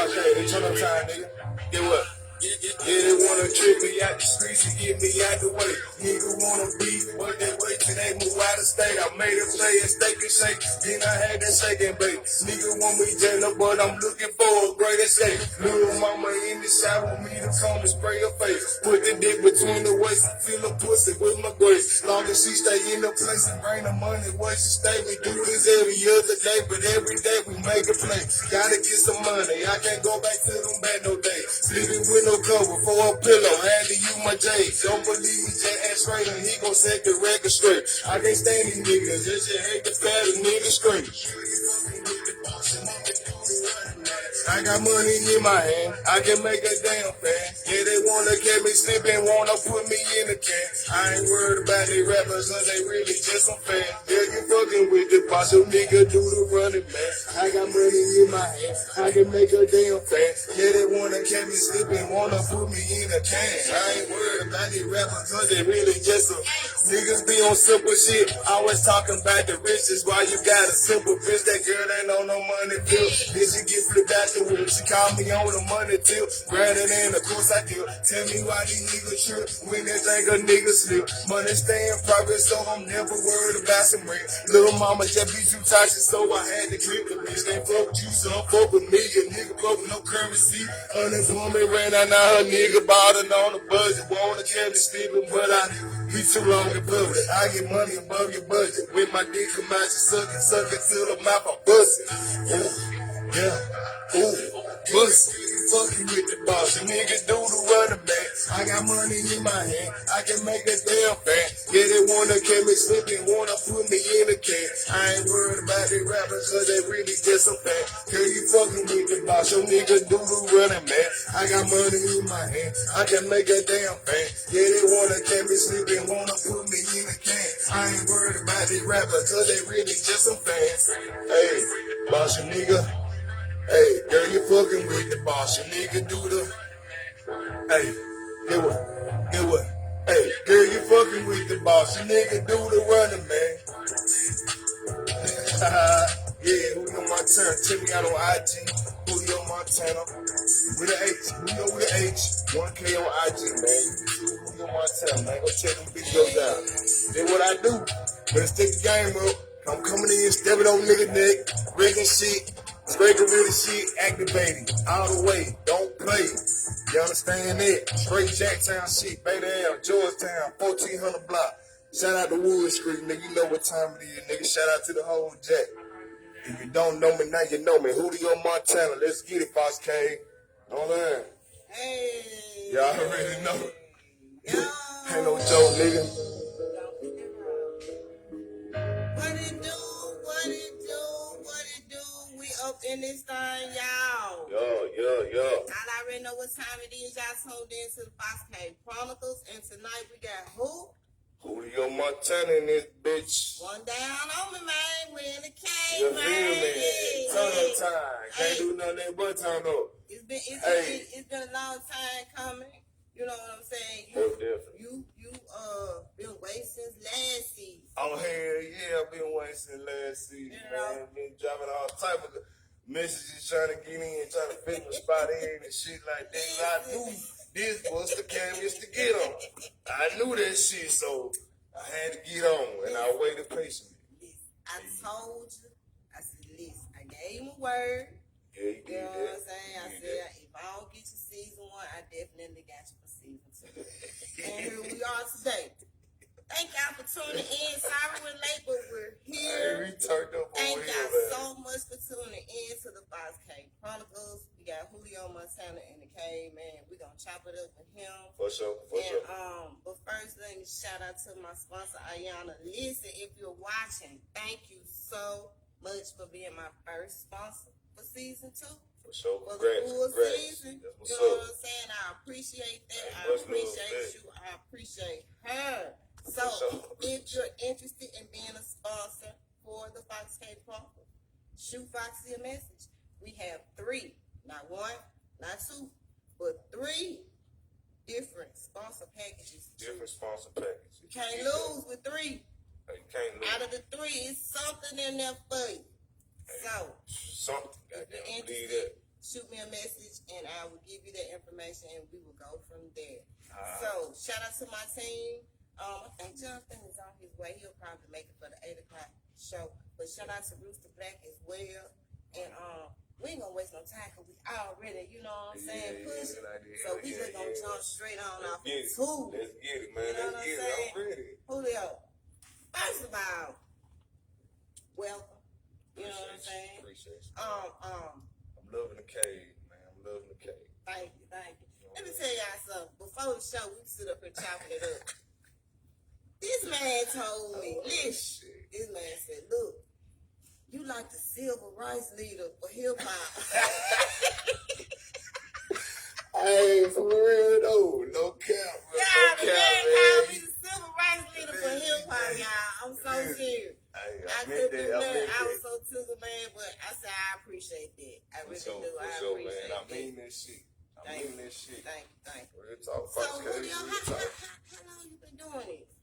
Okay, they turn up time, nigga. Get what? Yeah, they wanna trip me out the streets and get me out the way. Nigga wanna beef, but they wait till they move out of state. I made a play and steak and shake, then I had that shake and bake. Nigga want me jailer, but I'm looking for a great escape. Little mama in the shower, want me to come and spray her face. Put the dick between the waist and fill her pussy with my grace. Long as she stay in the place and bring the money where she stay. We do this every other day, but every day we make a play. Gotta get some money, I can't go back to them bad no days. Sleeping with no cover for a pillow, had to use my J's. Don't believe me, just ask straight and he gon' set the record straight. I can't stand these niggas, just hate the fattest niggas straight. I got money in my hand, I can make a damn fan. Yeah, they wanna get me slipping, wanna put me in a can. I ain't worried about they rappers, cause they really just some fans. Yeah, you fucking with the boss, your nigga do the running, man. I got money in my hand, I can make a damn fan. Yeah, they wanna get me slipping, wanna put me in a can. I ain't worried about they rappers, cause they really just some niggas be on simple shit, always talking about the riches. Why you got a simple bitch, that girl ain't on no money bill. Bitch, you get flipped out the whip, she call me on the money tip. Granted, and of course I do. Tell me why these niggas trip when they think a nigga slip. Money stay in progress, so I'm never worried about some rent. Little mama just be too toxic, so I had to clip the bitch. They fuck with you, so I'm fuck with me. A nigga broke with no currency. Unemployment ran out, now her nigga bought it on the budget. Wanna catch me sleeping, but I be too long in public. I get money above your budget. When my dick come out, you suck it till the mouth, I bust it. Yeah, ooh, bust it. Fucking with the boss, a nigga do the running back. I got money in my hand, I can make a damn fan. Yeah, they wanna get me slipping, wanna put me in a can. I ain't worried about the rappers, cause they really just a fan. Girl, you fucking with the boss, your nigga do the running man. I got money in my hand, I can make a damn fan. Yeah, they wanna get me slipping, wanna put me in a can. I ain't worried about the rappers, cause they really just some fans. Hey, boss, your nigga. Hey, girl, you fucking with the boss. Your nigga do the. Hey, get what? Get what? Hey, girl, you fucking with the boss. Your nigga do the running, man. Yeah, Julio Montana. Check me out on IG. Julio Montana. With an H. Julio with an H. 1K on IG, man. YouTube Julio Montana, man. Go check them videos out. Then what I do? Better stick the game up. I'm coming in, stepping on nigga neck, breaking shit. Straight gorilla shit, activating all the way. Don't play. You understand that? Straight Jacktown shit, Bay Down, Georgetown, 1400 block. Shout out to Wood Street, nigga. You know what time it is, nigga. Shout out to the whole Jack. If you don't know me, now you know me. Julio Montana. Let's get it, Fox K. Hold on. Hey. Y'all already know. Yo. Ain't no joke, nigga. What it do? We up in this thing, y'all. Yo. Y'all already know what time it is. Y'all tuned in to the Fox K Chronicles. And tonight we got who? Julio Montana in this bitch. One down on me, man. We in the cave, You man. feel me? Turn up time. Can't do nothing but turn up. It's been a long time coming. You know what I'm saying? You been waiting since last season. Oh, hell yeah, I've been waiting since last season, man. Been dropping all type of messages trying to get in, trying to fit my spot in and shit like that. I knew this was the canvas to get on. I knew that shit, so I had to get on, and I waited patiently. I told you. I said, listen, I gave him a word. Yeah, you know that. What I'm saying? I said, if I don't get you season 1, I definitely got you for season 2. And here we are today. Thank y'all for tuning in. Sorry we're late, but we're here. Hey, we turned up Thank over y'all here, so much for tuning in to the Fox K Chronicles. We got Julio Montana in the cave, man. We're going to chop it up with him. For sure. But first, let me shout out to my sponsor, Ayana. Listen, if you're watching, thank you so much for being my first sponsor for season 2. For sure. For the full season. You know what I'm saying? I appreciate that. I appreciate you. I appreciate her. So, if you're interested in being a sponsor for the Fox K Chronicles, shoot Foxy a message. We have 3, not 1, not 2, but 3 different sponsor packages. Different sponsor packages. You can't lose with 3. You can't lose. Out of the 3, it's something in there for you. So, something. if you're interested, shoot me a message. information, and we will go from there. So, shout out to my team. I think Jonathan is on his way. He'll probably make it for the 8 o'clock show. But shout out to Rooster Black as well. And we ain't gonna waste no time because we already, you know what I'm saying, pushing. So we just gonna jump straight on off the two. Let's get it, man. You know Let's get it. I'm ready. Julio, first of all, welcome. You know what I'm saying? Appreciate you. I'm loving the cave, man. I'm loving the cave. Thank you. Let me tell y'all something. Before the show, we sit up here chopping it up. This man told me, listen, this man said, look, you like the civil rights leader for hip hop. Hey, for real though, no cap, bro. Yeah, the man called me the civil rights leader for hip hop, y'all. I'm so serious. I couldn't do nothing. I was so tickled, man, but I said I appreciate that. I really do. I appreciate man. that. I mean that shit. Thank you. Thank you. Real talk. So, Julio, how long you been doing this?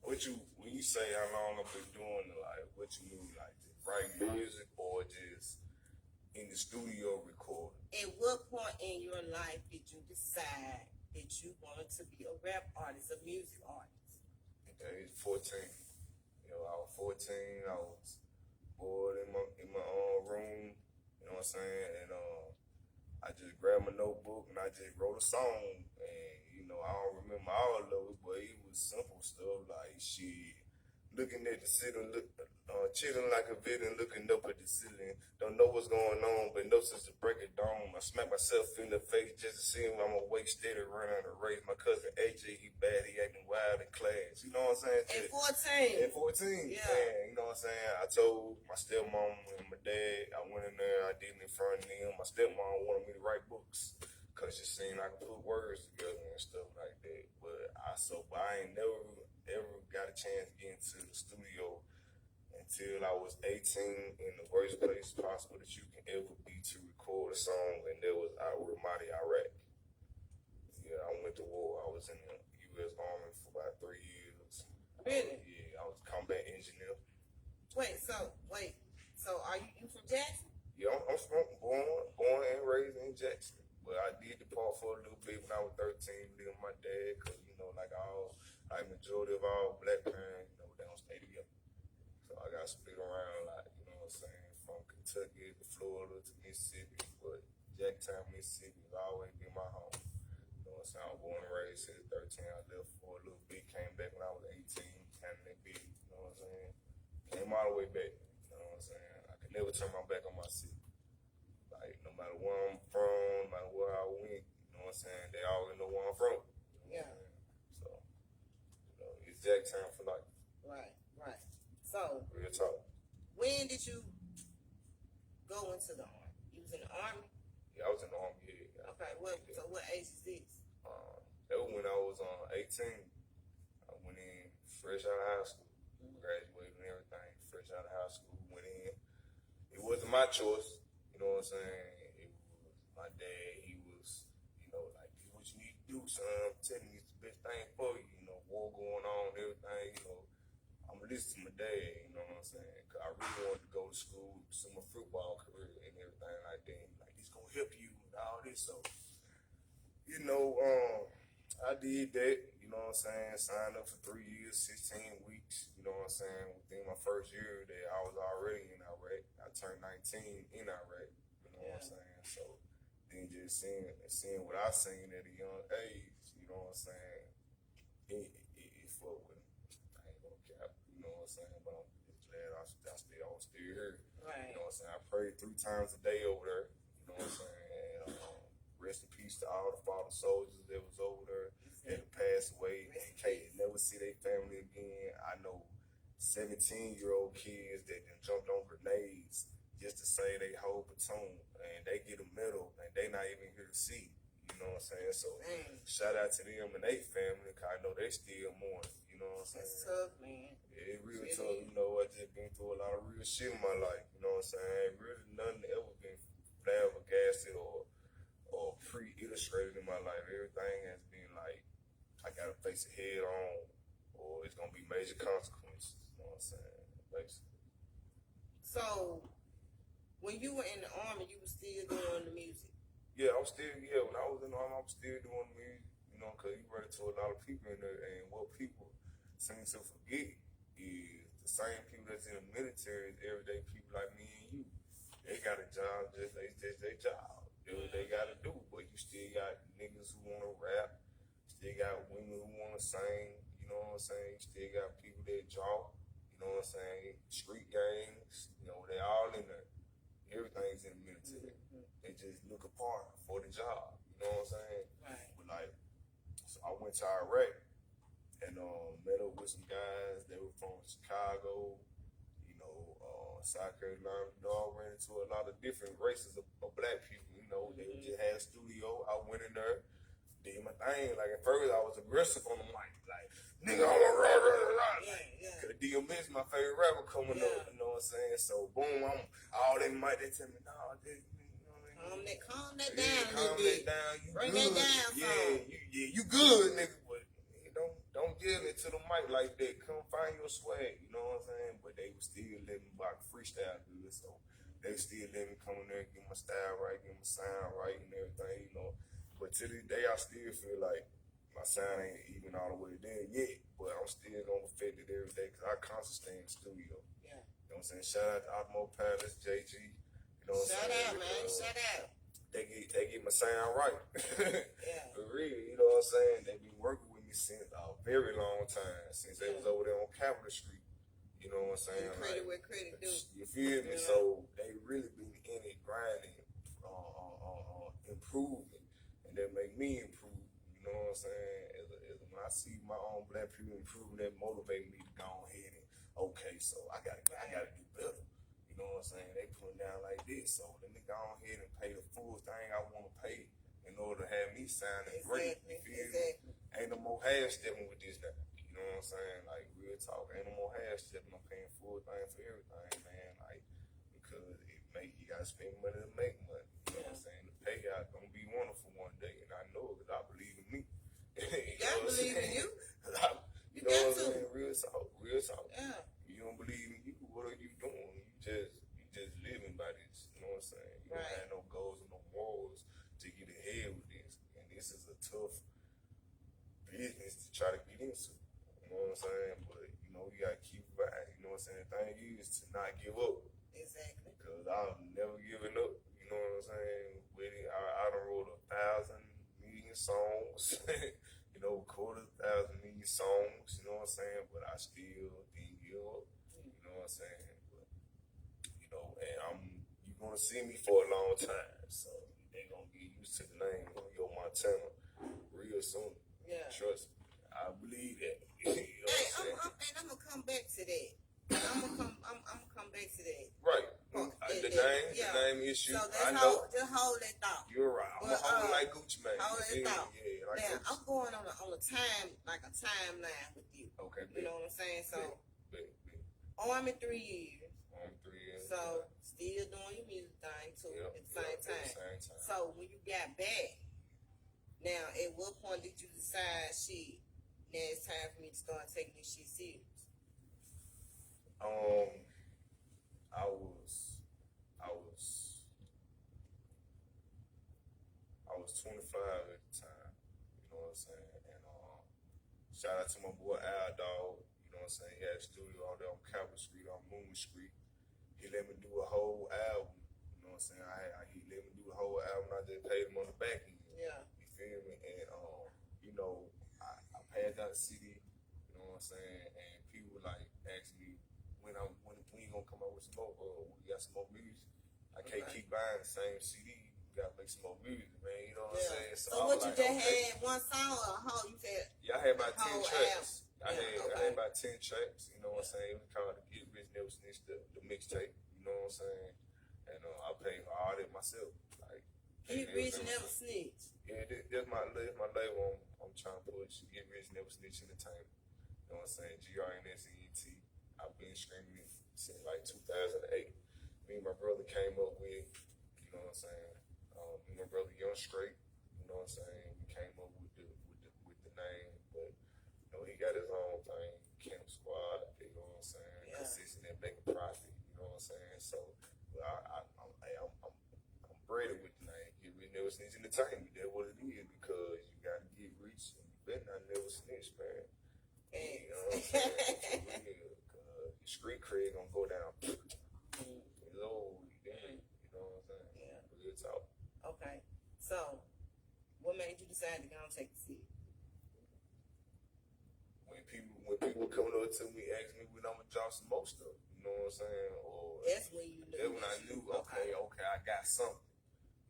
When you say how long I've been doing it, like what you mean, like just write music or just in the studio recording? At what point in your life did you decide that you wanted to be a rap artist, a music artist? Okay, 14. You know, I was 14. I was bored in my room. You know what I'm saying? And I just grabbed my notebook and I just wrote a song. And you know, I don't remember all of it, but it was simple stuff like shit. Looking at the ceiling, chilling like a villain, looking up at the ceiling. Don't know what's going on, but know since the break of dawn. I smack myself in the face just to see him. I'm awake, steady, running on the race. My cousin AJ, he bad, he acting wild in class. You know what I'm saying? At 14. At 14. Yeah. And, you know what I'm saying? I told my stepmom and my dad, I went in there, I did it in front of them. My stepmom wanted me to write books. Cause it seemed like I could put words together and stuff like that. But I ain't never ever got a chance to get into the studio until I was 18 in the worst place possible that you can ever be to record a song, and that was Ramadi, Iraq. Yeah, I went to war. I was in the U.S. Army for about 3 years. Really? Yeah, I was a combat engineer. So are you from Jackson? Yeah, I'm from born and raised in Jackson. But I did depart for a little bit when I was 13, living with my dad, because, you know, like majority of all black parents, you know, they don't stay together. So I got split around, like, you know what I'm saying, from Kentucky to Florida to Mississippi. But Jacktown, Mississippi has always been my home. You know what I'm saying? I was born and raised since 13. I left for a little bit, came back when I was 18, handling that big, you know what I'm saying? Came all the way back, you know what I'm saying? I could never turn my back on my city. Like, no matter where I'm from, no matter where I went, you know what I'm saying, they always know where I'm from. You know what I'm saying? So, you know, it's Jacktown for life. Right. So, real talk. When did you go into the Army? You was in the Army? Yeah, I was in the Army, yeah. Okay, so what age is this? That was when I was 18. I went in fresh out of high school, graduated and everything, fresh out of high school, went in. It wasn't my choice. You know what I'm saying? It was my dad. He was, you know, like, this is what you need to do, son. I'm telling you, it's the best thing for you. You know, war going on, everything. You know, I'm gonna listen to my dad. You know what I'm saying? Cause I really wanted to go to school, pursue my football career and everything like that. Like, this gonna help you and all this. So, you know, I did that. You know what I'm saying? Signed up for 3 years, 16 weeks. You know what I'm saying? Within my first year that I was already in Iraq. I turned 19 in Iraq. You know what I'm saying? So then just seeing what I seen at a young age, you know what I'm saying? It fucked with me. I ain't gonna cap, you know what I'm saying? But I'm just glad I was still here. Right. You know what I'm saying? I prayed 3 times a day over there. You know what I'm saying? And rest in peace to all the fallen soldiers that was over there that passed away and can't never see their family again. I know 17-year-old kids that done jumped on grenades just to say they whole platoon, and they get a medal, and they not even here to see. You know what I'm saying? So shout out to them and their family, because I know they still mourning. You know what I'm saying? It's tough, man. Yeah, it's real tough. You know, I just been through a lot of real shit in my life. You know what I'm saying? Really nothing ever been flabbergasted or pre-illustrated in my life. Everything has been like, I gotta face it head on, or it's gonna be major consequences. You know what I'm saying? Basically. So, when you were in the Army, you were still doing the music? Yeah, I'm still, when I was in the army, I was still doing music, because you run into a lot of people in there, and what people seem to forget is the same people that's in the military is everyday people like me and you. They got a job, just their job. Do what they gotta do, but you still got niggas who wanna rap, still got women who wanna sing, you know what I'm saying? You still got people that draw, you know what I'm saying? Street gangs, they all in there. Everything's in the military. They just look apart for the job, you know what I'm saying? Right. But so I went to Iraq and met up with some guys. They were from Chicago, South Carolina. I ran into a lot of different races of black people. They just had a studio. I went in there, did my thing. Like at first, I was aggressive on the mic, like nigga, I'm a rah. Cause DMX my favorite rapper coming up. You know what I'm saying? So boom, I'm all they mic. They tell me, nah, calm that down a little bit. You bring good. that down. You good, nigga. But don't give it to the mic like that. Come find your swag. You know what I'm saying? But they were still letting me rock freestyle good, so they still let me come in there, get my style right, get my sound right, and everything. But to this day, I still feel like my sound ain't even all the way there yet. But I'm still gonna perfect it every day because I constantly stay in the studio. Yeah. You know what I'm saying? Shout out to Automo Palace, JG. You know what I'm saying? Shout out, man. Shout out. They get my sound right. Yeah. For real, you know what I'm saying? They been working with me since a very long time, since they was over there on Capitol Street. You know what I'm saying? Credit where credit due. You feel me? So they really been in it, grinding, improving, and that make me improve. You know what I'm saying? When I see my own black people improving, that motivate me to go ahead and so I gotta do better. You know what I'm saying? They put down like this, so let me go ahead and pay the full thing I want to pay in order to have me sounding great. You feel me? Ain't no more half stepping with this now. You know what I'm saying? Like real talk, ain't no more half stepping. I'm paying full thing for everything, man. Like because you gotta spend money to make money. You know what I'm saying? The payout gonna be wonderful one day, and I know it because I believe in me. I believe in you. You know what I'm saying? Real talk. Yeah. You don't believe in you, what are you doing? You just living by this. You know what I'm saying? You don't have no goals and no morals to get ahead with this. And this is a tough business to try to get into. You know what I'm saying? But you gotta keep it right. You know what I'm saying? The thing is to not give up. Exactly. Because I've never given up. You know what I'm saying? With it, I done wrote 1,000 million songs. Recorded 1,000 million songs. You know what I'm saying? But I still didn't give up. You know what I'm saying? But and you're gonna see me for a long time. So they gonna get used to the name Yo Montana real soon. Yeah. Trust me. I believe that. I'm gonna come back to that. I'm gonna come back to that. Right. The name issue. So I know. Just hold that thought. You're right. I'm gonna hold it like Gucci Mane. Hold that thought. Yeah, like now, Gucci. I'm going on a timeline with you. Okay. You know what I'm saying? So, big. Army 3 years. Army 3 years. So, still doing your music thing too at the same time. So, when you got back, now, at what point did you decide, now it's time for me to start taking this shit serious? I was 25 at the time, you know what I'm saying? And shout out to my boy Al Dog, you know what I'm saying? He had a studio out there on Capitol Street, on Moon Street. He let me do a whole album, you know what I'm saying? He let me do a whole album, I just paid him on the back end. Yeah. You feel me? And I passed out the CD, you know what I'm saying? And people like ask me when you gonna come out with some more, we got some more music. I can't keep buying the same CD. You gotta make some more music, man. You know what I'm saying? So what you just had one song or a whole? You said I had about 10 tracks. I had about 10 tracks. You know what I'm saying? It was called the Get Rich Never Snitch, the mixtape. You know what I'm saying? And I paid for all that myself. Like Get Rich Never Snitch. Yeah, that's my label. I'm trying to push. Get Rich Never Snitch Entertainment. You know what I'm saying? G.R.N.S. ENT. I've been streaming it since like 2008. Me and my brother came up with, you know what I'm saying? Me and my brother Young Straight, you know what I'm saying? We came up with the name, but he got his own thing, Camp Squad, you know what I'm saying? Yeah. Consistent at making profit, you know what I'm saying? So I'm braided with the name. We never snitch entertainment. That's what it is, because you gotta get rich and you better not never snitch, man. You know what I'm saying? Cause your street cred gonna go down. It's old, damn. You know what I'm saying? Yeah. Real talk. Okay. So, what made you decide to go and take the seat? When people coming up to me, ask me when I'ma drop some more stuff, you know what I'm saying? Or that's when you knew. That's when I knew, okay, I got something.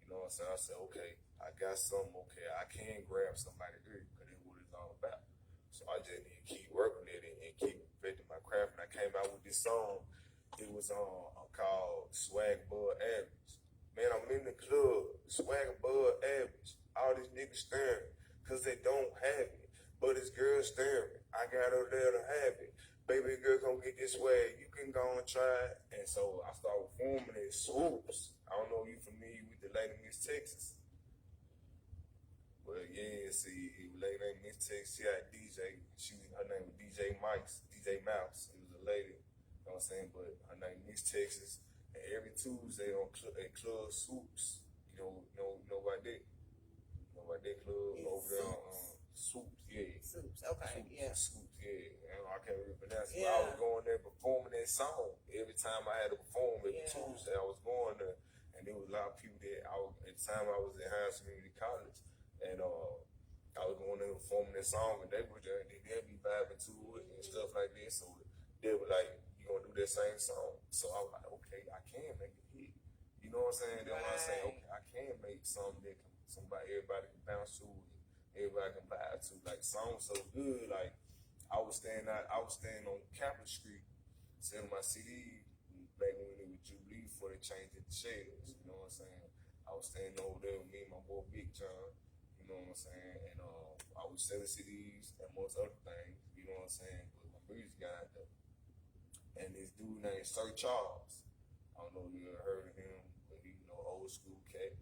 You know what I'm saying? I said, okay, I got something, okay, I can grab somebody here, because that's what it's all about. So I just need to keep working at it and keep perfecting my craft. And I came out with this song. It was called Swag Bud Average. Man, I'm in the club, Swag Bud Average. All these niggas staring, because they don't have it. But this girl staring. I got her there to have it. Baby girl, come get this swag. You can go and try it. And so I started performing at Swoops. I don't know if you're familiar with the lady Miss Texas. But yeah, see, lady Miss Texas, she had a DJ. Her name was DJ Mouse. It was a lady. You know what I'm saying? But her name Miss Texas. And every Tuesday at Club Swoops. You know about that? You know about that club over there on Swoops, yeah. Swoops, okay, yeah. Swoops, yeah. I can't really pronounce it. Yeah. But I was going there performing that song. Every time I had to perform every Tuesday, I was going there. And there was a lot of people that at the time I was at Hines Community College. And I was going there performing that song, and they'd be vibing to it and stuff like that. So they were like, you gonna do that same song? So I was like, okay, I can make it hit. You know what I'm saying? Then when I say, okay, I can make something that everybody can bounce to, everybody can vibe to. Like, songs so good. Like, I was staying on Capitol Street selling my CD back when it was Jubilee before they changed it to Shaders. You know what I'm saying? I was staying over there with me and my boy Big John. You know what I'm saying? And I was selling CDs and most other things. You know what I'm saying? But my music got out there. And this dude named Sir Charles. I don't know if you ever heard of him, but he, old school cat.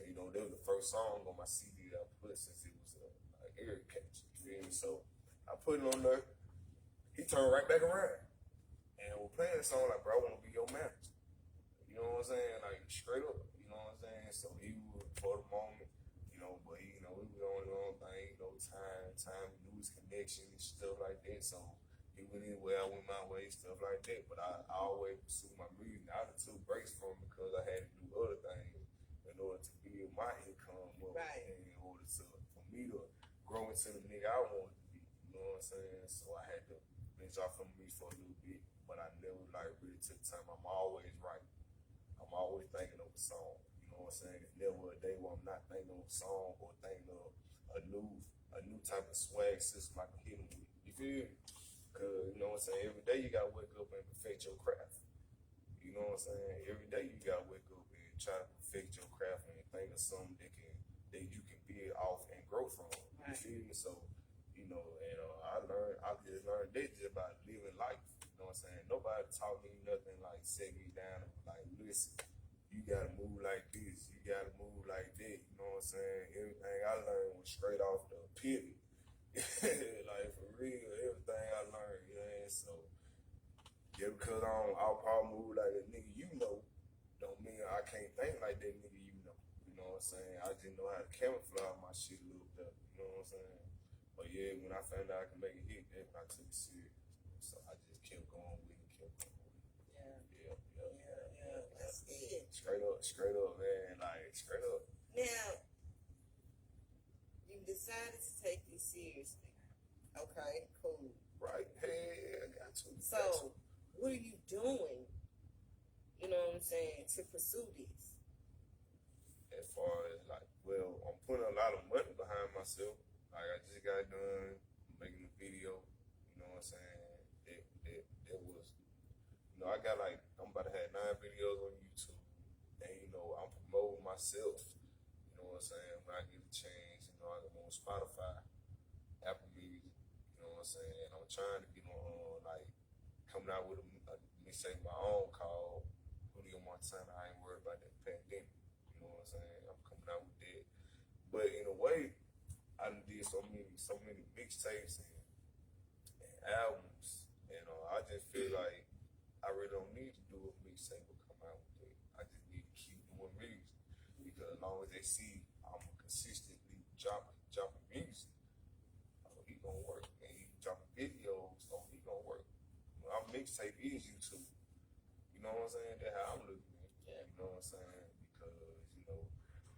That was the first song on my CD that I put since it was an ear catch. You feel me? So I put it on there. He turned right back around. And we're playing the song like, bro, I want to be your manager. You know what I'm saying? Like, straight up. You know what I'm saying? So he was, for the moment, but he, we was on his own thing, time, we knew his connection and stuff like that. So he went his way, I went my way, stuff like that. But I always pursued my music. I took breaks from it because I had to do other things in order to build my income up, right. And in order for me to grow into the nigga I wanted to be. You know what I'm saying? So I had to bench off from me for a little bit, but I never really took time. I'm always right. I'm always thinking of a song. You know what I'm saying? It's never a day where I'm not thinking of a song or thinking of a new type of swag system I can hit them with. You feel me? Because, you know what I'm saying? Every day you gotta wake up and perfect your craft. You know what I'm saying? Every day you gotta wake up and try to perfect your craft and think of something that you can build off and grow from. You feel me? So, and I just learned this just about living life. You know what I'm saying? Nobody taught me nothing like set me down and like, listen, you gotta move like this, you gotta move like that. You know what I'm saying? Everything I learned was straight off the pivot. Like, for real, everything I learned, you know. So yeah, because I'll probably move like a nigga don't mean I can't think like that nigga you know. You know what I'm saying? I just know how to camouflage my shit a little better. You know what I'm saying? But yeah, when I found out I could make it hit, that's when I took it serious. So I just kept going with it, Yeah. That's it. Straight up, man. Like, straight up. Now, you decided to take this seriously. Okay, cool. Right. Hey, I got to. So, what are you doing, you know what I'm saying, to pursue this? As far as, like, well, I'm putting a lot of money behind myself. Like, I just got done making a video, you know what I'm saying? It was, I got I'm about to have 9 videos on YouTube. And, I'm promoting myself, you know what I'm saying? When I get a chance, I'm on Spotify, Apple Music, you know what I'm saying? I'm trying to get on, coming out with a mixtape my own called Hullo Montana. I ain't worried about that pandemic, you know what I'm saying? I'm coming out with that. But in a way, I did so many mixtapes and albums, and I just feel like I really don't need to do a mixtape or come out with it. I just need to keep doing music, because long as they see I'm consistently dropping music, oh, he gonna work. And he dropping videos, oh, he gonna work. Our mixtape is YouTube. You know what I'm saying? That's how I'm looking at it. Yeah. You know what I'm saying? Because, you know,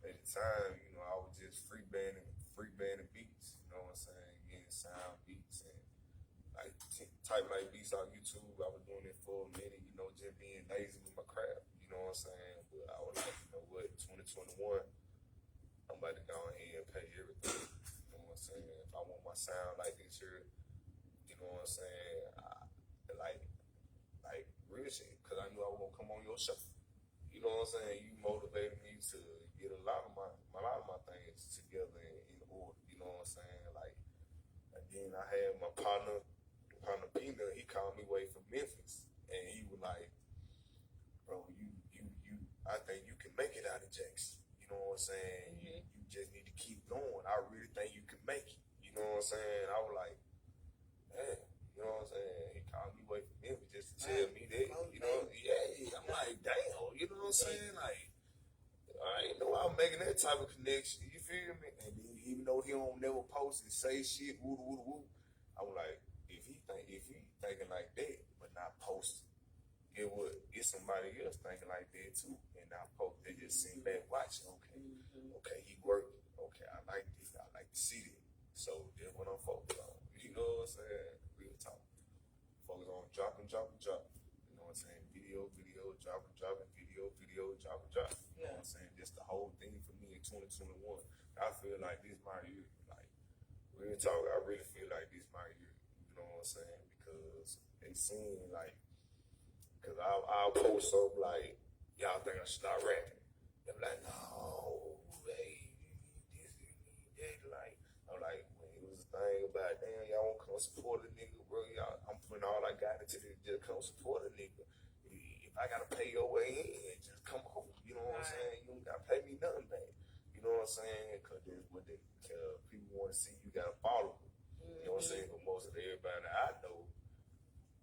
at the time, you know, I was just free banding beats. You know what I'm saying? Getting sound beats and like type like beats on YouTube. I was doing it for a minute, you know, just being lazy with my craft. You know what I'm saying? But I was like, you know what, 2021, I'm about to go ahead and pay everything. You know what I'm saying? If I want my sound like this here, you know what I'm saying? Like real shit, because I knew I was gonna come on your show. You know what I'm saying? You motivated me to get a lot of my things together in order. You know what I'm saying? Like, and then I had my partner Peanut. He called me way from Memphis, and he was like, "Bro, you, I think you can make it out of Jackson. You know what I'm saying? Mm-hmm. You just need to keep going. I really think you can make it. You know what I'm saying?" I was like, "Man." You know what I'm saying? He called me way from Memphis just to tell me that, you know, yeah, I'm like, damn, you know what I'm saying? Like, I ain't know I was making that type of connection, you feel me? And then even though he don't never post and say shit, woo, I'm like, if he thinking like that, but not posting, it's somebody else thinking like that too, and not post, they just sit back watching, okay, he working, okay, I like this, I like to see that, so that's what I'm focused on, you know what I'm saying? Real talk. Focus on dropping. You know what I'm saying? Video, dropping, video, dropping. You know what I'm saying? Just the whole thing for me in 2021. I feel like this my year. Like, real talk, I really feel like this my year. You know what I'm saying? Because they seem like, because I'll post up like, y'all think I should start rapping. They're like, no, hey, this, like, I'm like, when it was a thing about, damn, y'all won't come support a nigga, bro. Y'all, I'm putting all I got into this, just come support a nigga. If I gotta pay your way in, just come over. You know what I'm saying? You don't gotta pay me nothing back. You know what I'm saying? Because people want to see you gotta follow them. You know what I'm saying? But most of everybody I know,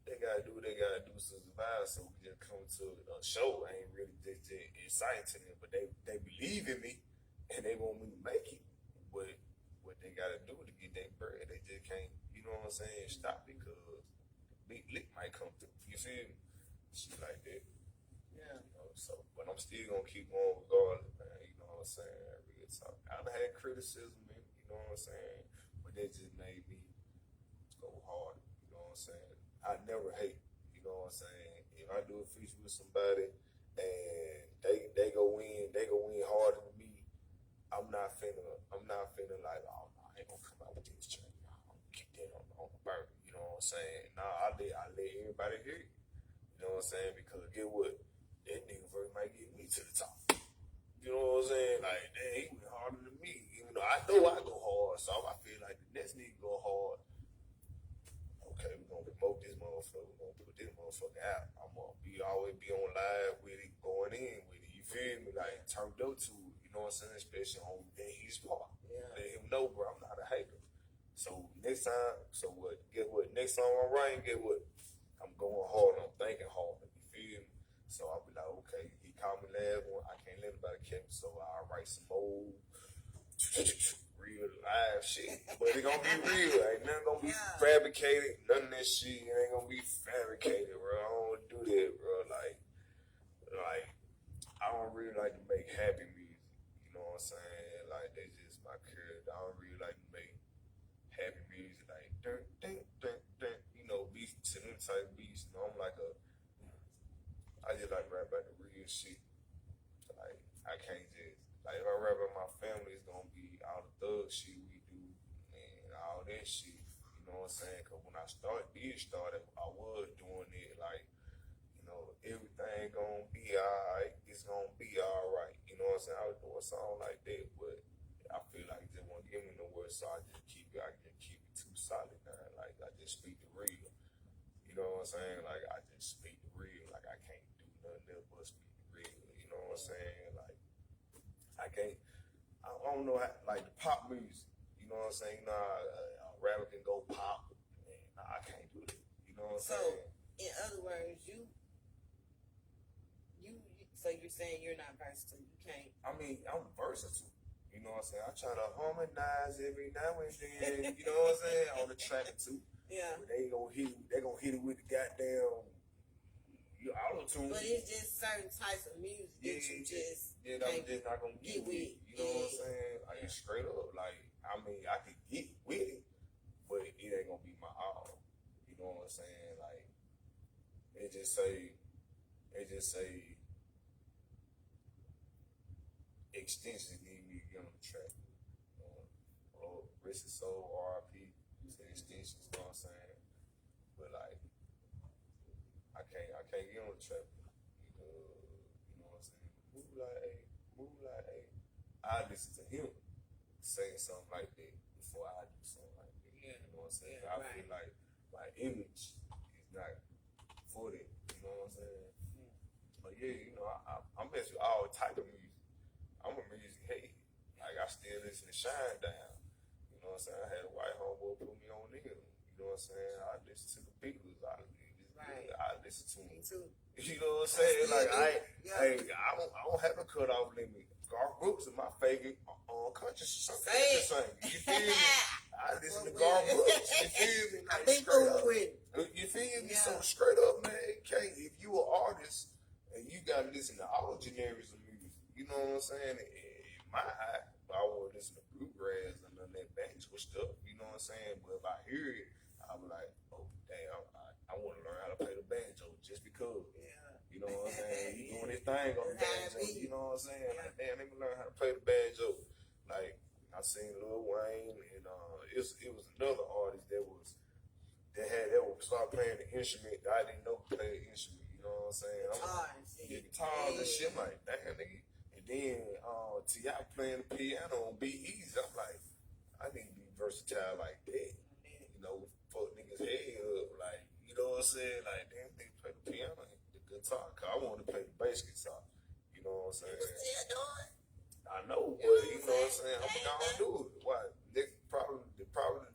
they gotta do what they gotta do to survive. So we just come to a show. I ain't really just exciting to them, but they believe in me and they want me to make it. But what they gotta do to get that bread, they just can't, you know what I'm saying, stop it, because big lick might come through. You feel me? Shit like that. Yeah. You know, so, but I'm still gonna keep going regardless, man. You know what I'm saying? Real talk. I've had criticism, man, you know what I'm saying? But that just made me go hard. You know what I'm saying? I never hate. You know what I'm saying? If I do a feature with somebody and they go in harder than me, I'm not finna like, oh no, I ain't gonna come out with this track. I'm gonna keep that on the burner. You know what I'm saying? Nah, I let everybody hear it. You know what I'm saying? Because get what? That nigga first might get me to the top. You know what I'm saying? Like, damn, he went harder than me. Even though I know I go hard, so I feel like the next nigga go hard. Okay, we're gonna promote this motherfucker. We're gonna put this motherfucker out. I'm gonna always be on live with it, going in with it. You feel me? Like, turned up to it. You know what I'm saying? Especially on his part. Yeah. Let him know, bro, I'm not a hater. So next time, get what? Next time I'm writing, get what? I'm going hard. I'm thinking hard. You feel me? So I'll be like, okay, he called me last one. I can't let nobody catch me, so I'll write some old real live shit. But it gonna be real. Ain't nothing gonna be fabricated. None of that shit ain't gonna be fabricated, bro. I don't wanna do that, bro. Like I don't really like to make happy music. You know what I'm saying? Like, that's just my career. I don't really like to make happy music like dun, dun, dun, dun, you know, beats, similar type beats. You know, I just like rap about the real shit. Like, I can't just, like, if I rap about my family, it's gonna be all the thug shit we do and all that shit. You know what I'm saying? Because when I started, I was doing it like, you know, everything gonna be alright. It's gonna be alright. You know what I'm saying? I was doing a song like that, but I feel like it just won't give me no word, so I just keep it too solid now. Like, I just speak the real. You know what I'm saying? Like, I just speak the real. Like, I can't do nothing else but speak the real. You know what I'm saying? Like, I don't know how, like, the pop music. You know what I'm saying? You know, a rapper can go pop. Man, I can't do that. You know what I'm saying? So, in other words, So you're saying you're not versatile. You can't. I mean, I'm versatile. You know what I'm saying? I try to harmonize every now and then. You know what I'm saying? On the track too. Yeah. But they gonna hit it with the goddamn auto tune. But it's just certain types of music that you just I'm just not gonna get with it. You know what I'm saying? Like straight up. Like I mean, I could get with it, but it ain't gonna be my all. You know what I'm saying? Like it just say extensions need me to get on the track. Or Rest of Soul, RIP, say extensions, you know what I'm saying? But like I can't get on the track. You know what I'm saying? Move like A. I listen to him saying something like that before I do something like that. You know what I'm saying? I feel like my image is not for that. You know what I'm saying? But I mess with all type of music. I'm a music head. Like I still listen to Shine Down. You know what I'm saying? I had a white homeboy put me on them. You know what I'm saying? I listen to the Beatles. I listen to them. Me too. You know what I'm saying? Like I don't have a cutoff limit. Garth Brooks is my favorite country singer. You feel me? I listen to Garth Brooks. You feel me? Like, I think you feel me? So straight up, man, if you an artist and you gotta listen to all genres of music, you know what I'm saying? In my eye, I want to listen to bluegrass and none of that banjo stuff. You know what I'm saying? But if I hear it, I'm like, oh damn, I want to learn how to play the banjo just because. You know what I'm saying? He doing his thing on the banjo. You know what I'm saying? Like, damn, let me learn how to play the banjo. Like, I seen Lil Wayne, and it was another artist that was start playing the instrument. I didn't know play the instrument. You know what I'm saying? Guitars and shit. I'm like, damn, nigga. And then T.I. playing the piano on Be Easy. I'm like, I need to be versatile like that. You know, fuck niggas' head up. Like, you know what I'm saying? Like, damn, nigga play the piano. Guitar, cause I want to play the bass guitar. You know what I'm saying? I know, but you know what I'm saying? I'm gonna do it. Why? Probably the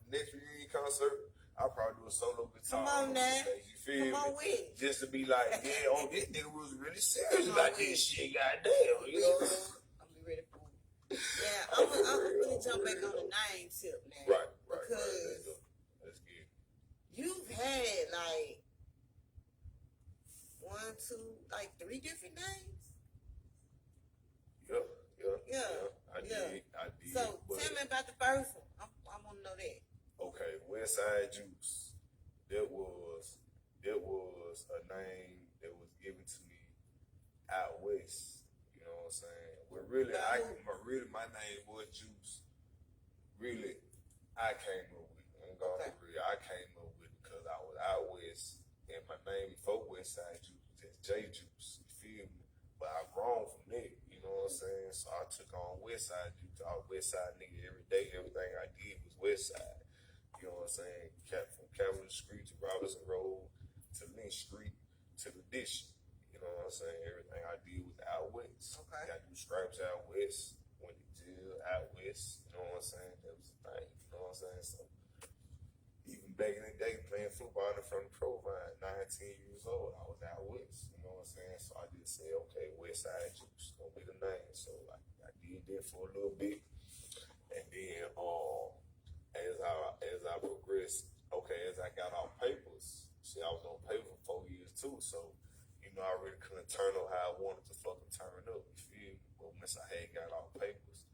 next reunion concert, I'll probably do a solo guitar. Come on, man. You feel me? With. Just to be like, this nigga was really serious about this shit. Goddamn, you know? I'm be ready for it. Yeah, I'm gonna jump back on the name tip now. Right. Because that's good. You've had like 3 different names. Yeah. I did. So tell me about the first one. I want to know that. Okay, Westside Juice. That was a name that was given to me out west. You know what I'm saying? Well, really, my name was Juice. Really, I came up with it. I came up with it because I was out west, and my name before Westside Juice was just J Juice. You feel me? But I've grown from there. You know what I'm saying? So I took on Westside Juice. I was Westside nigga every day. Everything I did was Westside. You know what I'm saying? From Capitol Street to Robinson Road to Lynch Street to the Dish. You know what I'm saying? Everything I did was out west. Okay. Got to do stripes out west. Went to jail out west. You know what I'm saying? That was the thing. You know what I'm saying? So even back in the day, playing football in front of Provine, 19 years old, I was out west. You know what I'm saying? So I just said, okay, Westside Juice gonna be the name. So I did that for a little bit, and then as I progressed, as I got off papers, see, I was on paper for 4 years too. So I really couldn't turn on how I wanted to fucking turn up. You feel me? But once I had got off papers,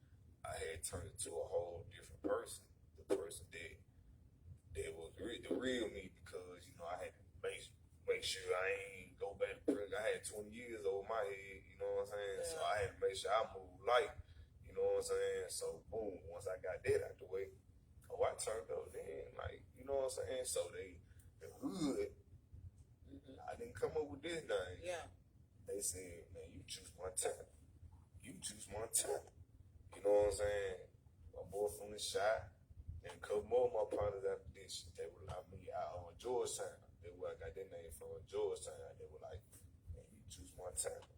I had turned into a whole different person. The person that was the real me, because I had to make sure I ain't go back to prison. I had 20 years over my head, you know what I'm saying? So I had to make sure I moved light, you know what I'm saying? So boom, once I got that out the way, I turned up then, like, you know what I'm saying? So the hood, I didn't come up with this name. Yeah. They said, man, you choose Montana. You choose Montana. You know what I'm saying? My boy from the shot, and a couple more of my partners after this, they were like me out on Georgetown. They were, I got their name from Georgetown. They were like, man, you choose Montana.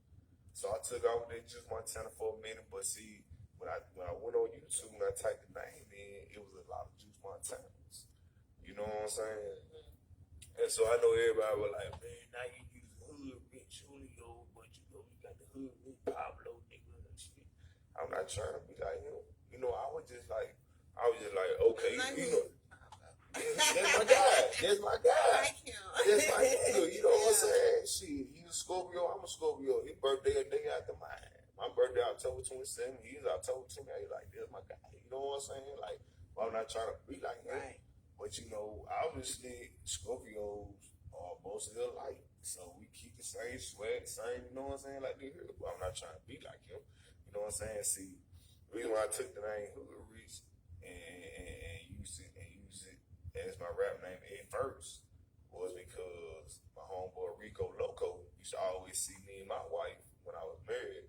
So I took out with that Juice Montana for a minute, but see, when I went on YouTube and I typed the name in, it was a lot of Juice Montanas. You know what I'm saying? And so I know everybody was like, man, now you use Hoodrich, Hullo, but you got the Hoodrich, Pablo, nigga, and shit. I'm not trying to be like him. You know, I was just like, okay, you know. That's my guy. That's my guy. That's my nigga. You know what I'm saying? Shit, he's a Scorpio. I'm a Scorpio. His birthday a day after mine. My birthday October 27th. He's October 28th. Like, that's my guy. You know what I'm saying? Like, well, I'm not trying to be like him. Right. But, you know, obviously, Scorpios are mostly alike. So we keep the same sweat, same, you know what I'm saying? Like, dude, but I'm not trying to be like him. You know what I'm saying? See, the reason why I took the name Hoodrich and use it as my rap name at first was because my homeboy Rico Loco used to always see me and my wife when I was married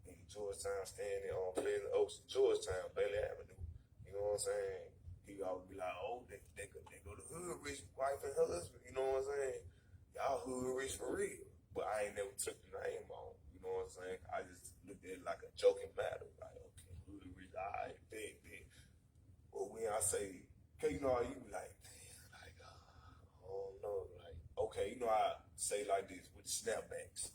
in Georgetown, standing on Pleasant Oaks, Georgetown, Bailey Avenue. You know what I'm saying? He always be like, oh, they go to Hoodrich, wife and husband. You know what I'm saying? Y'all Hoodrich for real. But I ain't never took the name on. You know what I'm saying? I just looked at it like a joking matter. Like, okay, Hoodrich, all right, big. But when I say, okay, you know, you be like, damn, like, I don't know, like, okay, you know, I say like this with the snapbacks.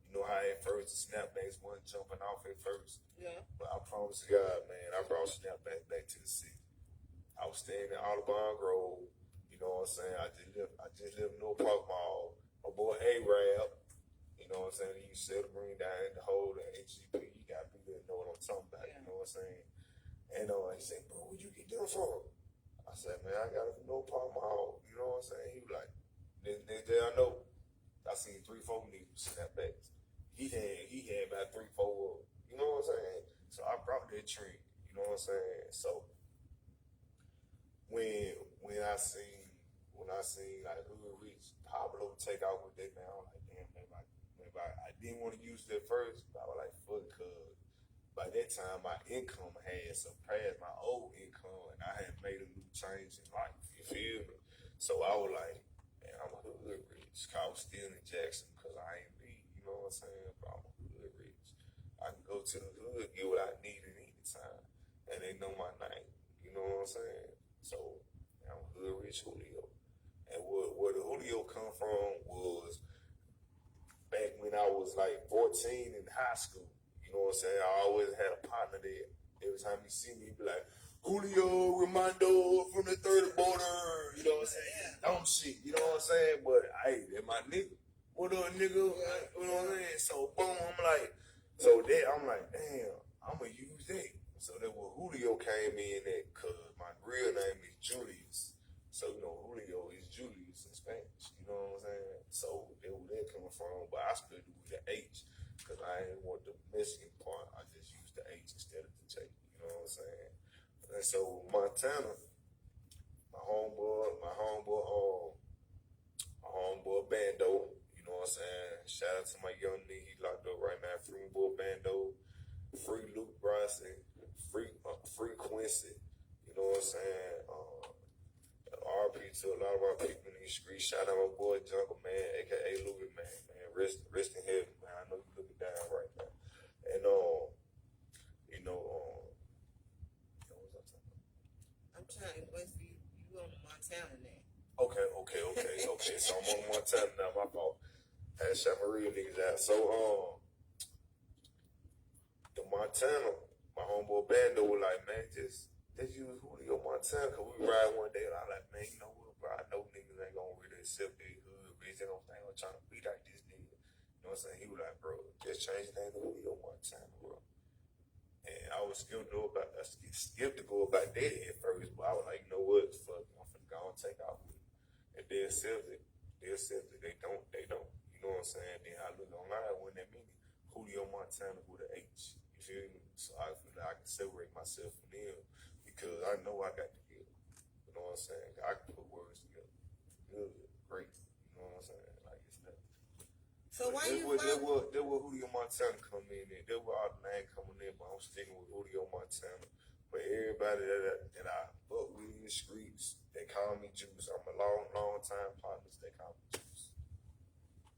You know how at first the snapbacks wasn't jumping off at first? Yeah. But I promise God, man, I brought snapbacks back to the city. I was staying in Audubon Grove. You know what I'm saying? I just lived in North Park Mall. My boy A-Rab, you know what I'm saying? He used to bring down the whole HGP. You got people that know what I'm talking about. Yeah. You know what I'm saying? And he said, bro, where'd you get them from? I said, man, I got it from North Park Mall. You know what I'm saying? He was like, next day I know. I seen 3-4 niggas snapbacks. He had about 3-4 of them. You know what I'm saying? So I brought that trend. You know what I'm saying? So when I seen like Hoodrich, Pablo take out with that, man, I was like, damn, maybe I didn't want to use it at first, but I was like, fuck, cuz by that time my income had surpassed my old income and I had made a new change in life. You feel me? So I was like, man, I'm a Hoodrich. I was still in Jackson because I ain't leave. You know what I'm saying? But I'm a Hoodrich. I can go to the hood, get what I need at any time, and they know my name. You know what I'm saying? So I'm a Hoodrich Julio. And where the Julio come from was back when I was like 14 in high school. You know what I'm saying? I always had a partner there. Every time he see me, he be like, Julio Ramondo from the third border. You know what I'm saying? Dumb shit. You know what I'm saying? But hey, they're my nigga. What up, nigga? You know what I'm saying? So boom, I'm like, damn, I'm gonna use that. So then when Julio came in there, cause my real name is Julius. So you know Julio is Julius in Spanish. You know what I'm saying? So that's where that coming from. But I still do with the H. Because I didn't want the Mexican part. I just used the H instead of the J. You know what I'm saying? And so Montana, my homeboy Bando, you know what I'm saying? Shout out to my young nigga, he locked up right now. Free my boy Bando, free Luke Bryson, free Quincy. You know what I'm saying? RP to a lot of our people in these streets. Shout out my boy Jungle Man, aka Louis Man. Rest in heaven, man. I know you looking down right now. And what was I talking about? I'm trying to wait for you. You on Montana now. Okay. So I'm on Montana now, my fault. I had shot my real niggas out. So the Montana, my homeboy Bando was like, man, just use Julio Montana, cause we ride one day and I'm like, man, you know what, bro? I know niggas ain't gonna really accept that hood, bitch. They don't think I'm trying to be like this nigga. You know what I'm saying? He was like, bro, just change the name to Julio Montana, bro. And I was skeptical about that at first, but I was like, you know what, fuck, I'm finna go and take off with it. And they accept it. They don't. You know what I'm saying? Then I look online when that meaning Julio Montana with an H. You feel me? So I feel like I can separate myself from them because I know I got the gift. You know what I'm saying? I can put words together. Good, great. You know what I'm saying? Like it's nothing. So why you There was Julio Montana come in there. There was all the name coming in, but I'm sticking with Julio Montana. But everybody that I fuck with in the streets, they call me Juice. I'm a long time partners. They call me Juice.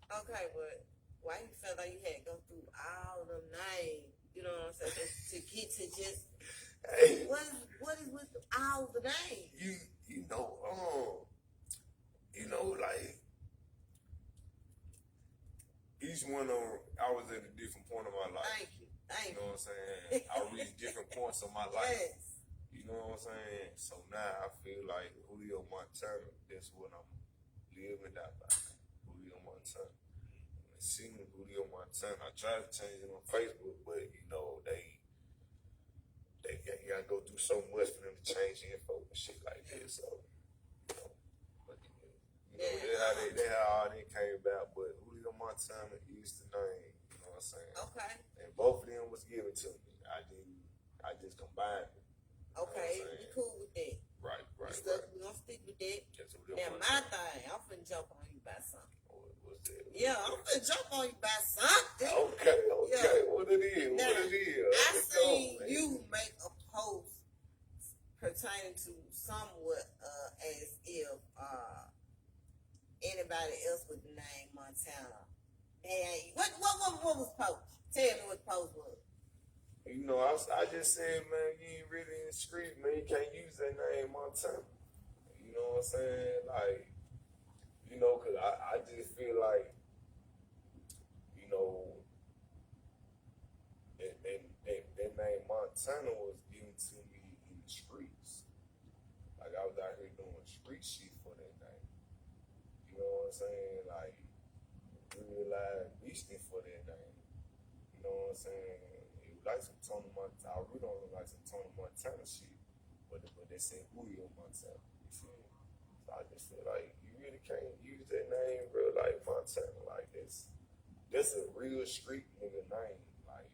Okay, but why you felt like you had to go through all the names? You know what I'm saying? To get to just hey, what is with all the names? Like each one of them, I was at a point of my life. Thank you. You know what I'm saying? I reach different points of my life. Yes. You know what I'm saying? So now I feel like Julio Montana, that's what I'm living that by. Julio Montana. I seen Julio Montana. I tried to change it on Facebook, but you know, you gotta go through so much for them to change the info and shit like this. So, you know, that's how all that came about. But Julio Montana is the name. You know what I'm saying? Okay. And both of them was given to me. I just combined them. Okay, we cool with that. Right. We're gonna stick with that. Now my thing, I'm finna jump on you by something. What's that? Yeah, I'm finna jump on you by something. Okay. Yeah. What it is? Now, I seen you make a post pertaining to somewhat as if anybody else with the name Montana. And what was post? Tell me what the post was. You know, I just said, man, you ain't really in the street, man. You can't use that name Montana. You know what I'm saying? Like, you know, because I just feel like, you know, that name Montana was given to me in the streets. Like, I was out here doing street shit for that name. You know what I'm saying? Like, real live beasting for that name. You know what I'm saying? Like some Tony Montana, I really don't look like some Tony Montana shit, but they say Julio Montana. You feel me? So I just feel like you really can't use that name, bro. Like Montana, like that's a real street nigga name. Like,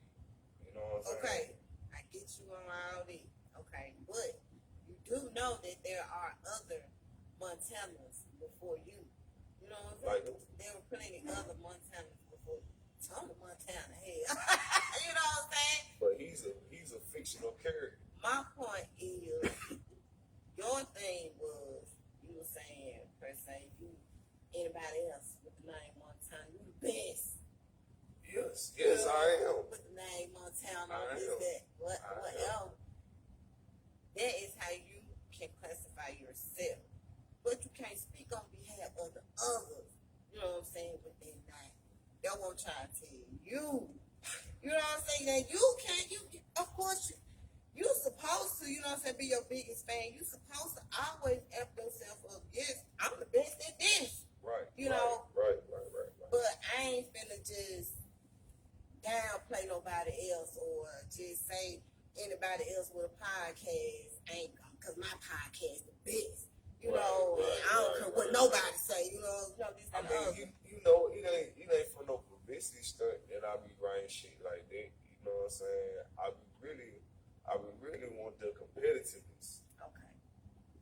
you know what I'm saying? Okay, I get you on all this. Okay, but you do know that there are other Montanas before you. You know what I'm saying? Like, there were plenty other Montanas before you. Tony Montana, hell. You know what I'm saying? But he's a fictional character. My point is, your thing was, you were saying, per se, anybody else with the name Montana, you the best. Yes, I am. With the name Montana, whatever. That is how you can classify yourself. But you can't speak on behalf of the others. You know what I'm saying? With their name. That's what I'm trying to tell you. You know what I'm saying? That you can't, of course, you supposed to, you know what I'm saying, be your biggest fan. You supposed to always amp yourself up. Yes, I'm the best at this. Right. You know? Right. But I ain't finna just downplay nobody else or just say anybody else with a podcast ain't, because my podcast the best. You know, I don't care what nobody say. You know this and that. You know, it ain't for no publicity stunt that I be writing shit like that. You know what I'm saying? I really want the competitiveness. Okay.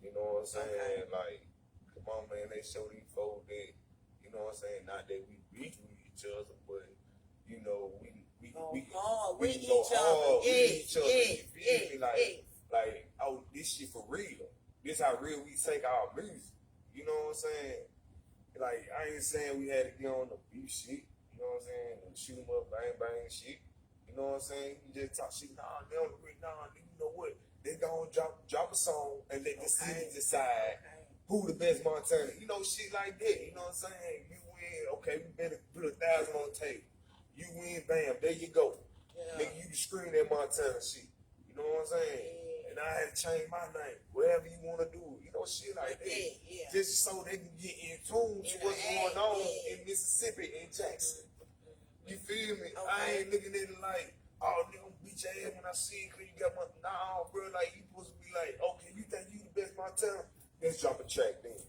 You know what I'm saying? Okay. Like, come on, man, they show these folks that, you know what I'm saying? Not that we beat with each other, but you know, we go hard with each other. You feel me? Like, oh, this shit for real. This how real we take our music. You know what I'm saying? Like, I ain't saying we had to get on the beef shit. You know what I'm saying? And shoot them up, bang shit. You know what I'm saying? You just talk shit. Nah, they on the ring. Nah, you know what? They gonna drop a song and let the city decide who the best Montana. You know, shit like that. You know what I'm saying? You win. Okay, we better put 1,000 on the table. You win, bam, there you go. Yeah. Nigga, you can scream that Montana shit. You know what I'm saying? Yeah. And I had to change my name. Whatever you want to do. You know, shit like that. Yeah. Just so they can get in tune to what's going on in Mississippi and Jackson. You feel me? Okay. I ain't looking at it like, oh, nigga, I'm beat your ass when I see it because you got my... Nah, bro, like, you supposed to be like, okay, you think you the best Montana? Let's drop a track then.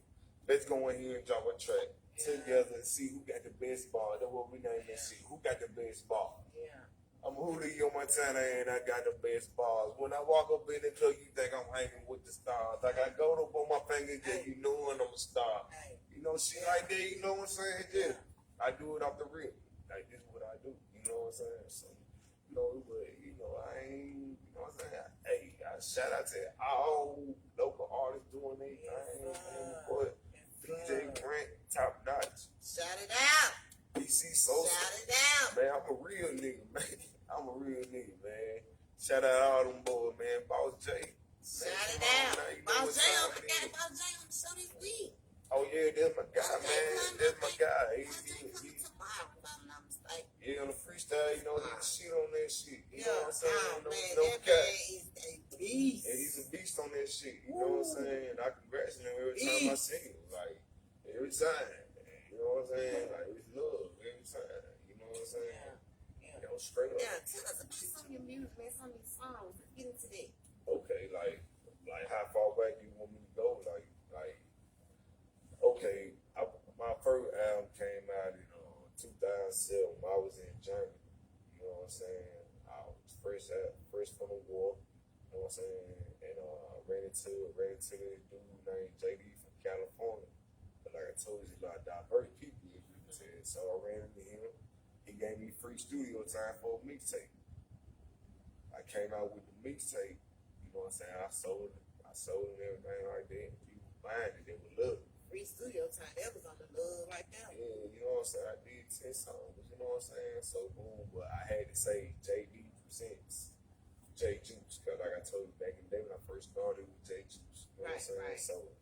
Let's go in here and drop a track together and see who got the best bar. That's what we name that shit. Who got the best bar? Yeah. I'm Julio Montana and I got the best bars. When I walk up in the club, you think I'm hanging with the stars. Like I go up on my finger, you know, and I'm a star. You know, shit like that, you know what I'm saying? Yeah. I do it off the rip. Like, this is what I do. You know what I'm saying? So, you know, but, you know, I ain't, you know what I'm saying? Hey, I shout out to all local artists doing their thing. But DJ Grant, top notch. Shout it out. PC Sosa. Shout it out. Man, I'm a real nigga, man. I'm a real nigga, man. Shout out all them boys, man. Boss J. Shout it out. Boss J, I forgot Boss J on the show this week. Oh, yeah, that's my guy, man. That's my guy. Yeah, on the freestyle, you know, he shit on that shit. You know what I'm saying? Oh, man, that man is a beast. And he's a beast on that shit. You know what I'm saying? I congratulate him every time I see him. Like, every time. You know what I'm saying? Like, it's love every time. You know what I'm saying? Yeah. Yo, straight up. Yeah, tell us about some of your music, man, some of your songs. Let's get into that. Okay, like how far back you want me to go? Okay, my first album came out in 2007. I was in Germany. You know what I'm saying? I was fresh from the war. You know what I'm saying? And ran into this dude named JD from California. But like I told you, a lot of diverse people in Britain. So I ran into him. He gave me free studio time for a mixtape. I came out with the mixtape. You know what I'm saying? I sold it and everything like that. People buying it, they would love it. Free studio time, that was on the love right there. Yeah, you know what I'm saying? I did 10 songs, you know what I'm saying? So boom, but I had to say JD presents J Juice, because like I told you back in the day when I first started with J Juice, you know what I'm saying? Right. So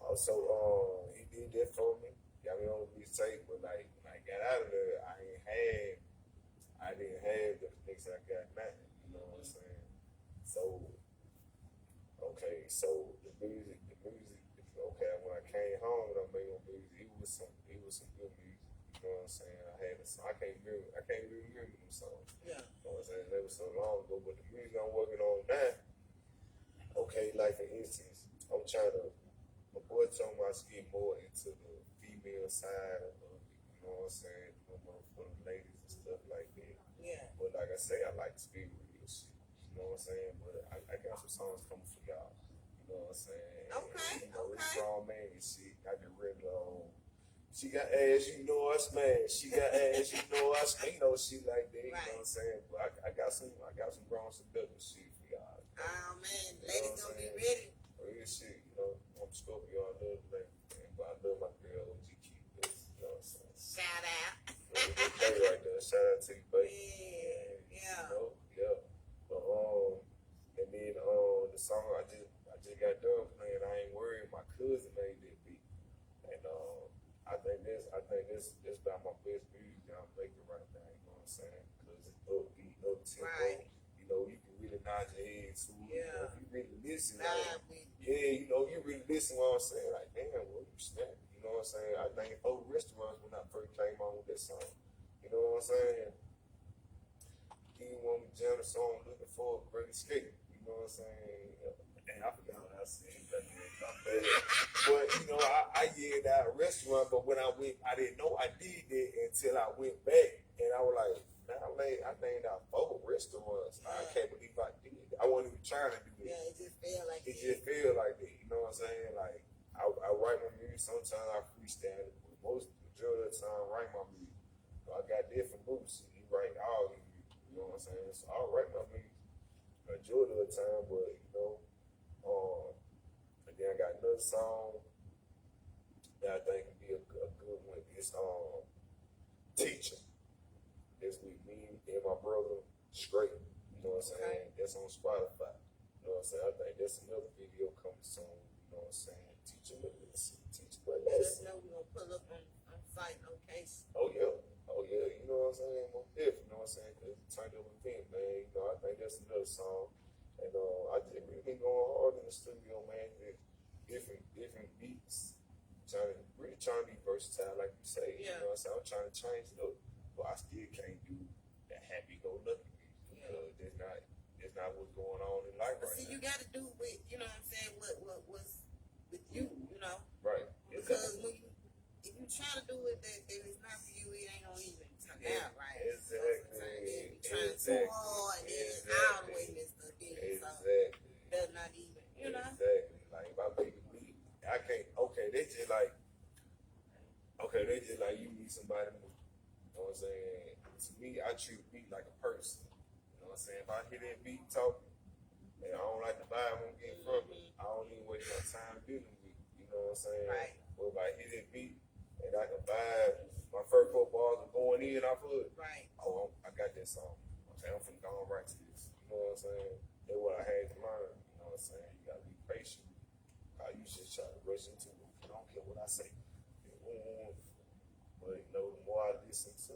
also he did that for me, got me on the mixtape, but like when I got out of there, I didn't have the mix I got now, you know what I'm saying? So okay, so the music, okay, when I came home and I made my music, it was some good music. You know what I'm saying? I had a song. I can't really remember them songs. Yeah. You know what I'm saying? That was so long ago, but the music I'm working on now, okay, like for instance, my boy told me I should get more into the female side of it. You know what I'm saying? For the ladies and stuff like that. Yeah. But like I say, I like to speak real shit. You know what I'm saying? But I got some songs coming for y'all. You know what I'm saying? Okay. It's grown man and shit. I can really she got ass, you know I smash. She got ass, you know I smash. You know shit like that. You know what I'm saying? But I got some grown seductive shit for y'all. Oh man, ladies gonna be ready. Real shit, you know. I'm Scorpio, I love the lady, but I love my girl OG Keith. You know what I'm saying? Shout out. Right there. Shout out to you, baby. Yeah. You know, yeah. But and then the song I just got done playing, I Ain't Worried. My cousin made that beat, and I think this about my best music that I'm making right now. You know what I'm saying? Because it's upbeat, up tempo. Right. You know, you can really nod your head to it. Yeah. You know, if you really listen, You really listen. What I'm saying, like, damn, well, you snap. You know what I'm saying? I think Old Restaurants when I first came on with that song. You know what I'm saying? You want me to jam the song looking for a great escape. You know what I'm saying? And I forgot what I said. But you know, I yelled out restaurant, but when I went, I didn't know I did that until I went back and I was like, man, I named out 4 restaurants. I can't believe I did it. I wasn't even trying to do that. Yeah, it just felt like it. Just felt like that. You know what I'm saying? Like I write my music. Sometimes I freestyle it, but majority of the time I write my music. So I got different boots. He write all of it. You know what I'm saying? So I write my music majority of the time, but you know, and then I got another song that I think would be a good one. It's Teacher. It's with me and my brother Straight. You know what I'm saying? That's on Spotify. You know what I'm saying? I think that's another video coming soon. You know what I'm saying? Teacher, let us know we're gonna pull up on site, no case. Oh yeah. You know what I'm saying? Most definitely. You know what I'm saying? Cause it's turned up event, man. You know, I think that's another song. And I just really been going hard in the studio, man. Different beats. Trying to be versatile, like you say. Yeah. You know what I'm saying? I'm trying to change it up, but I still can't do that happy-go-lucky music because that's not what's going on in life right now. You got to do with, you know what I'm saying, what was with you, you know? Right. Because if you try to do it that it's not for you, it ain't gonna even turn out right. Exactly. You trying too hard, and then it's all the way messed up. Exactly. That's not even, you know? Exactly. Like if I make a beat, I can't. They just like you need somebody to move. You know what I'm saying? To me, I treat a beat like a person. You know what I'm saying? If I hear that beat talking, and I don't like the vibe I'm getting from it, I don't even waste my time dealing with it. You know what I'm saying? Right. But if I hear that beat and I can vibe, my first 4 bars are going in off of it. Right. Oh, I got that song. I'm saying I'm finna go on right to this. You know what I'm saying? That's what I had to learn. You know what I'm saying? You gotta be patient. You just try to rush into it. I don't care what I say. But you know, the more I listen to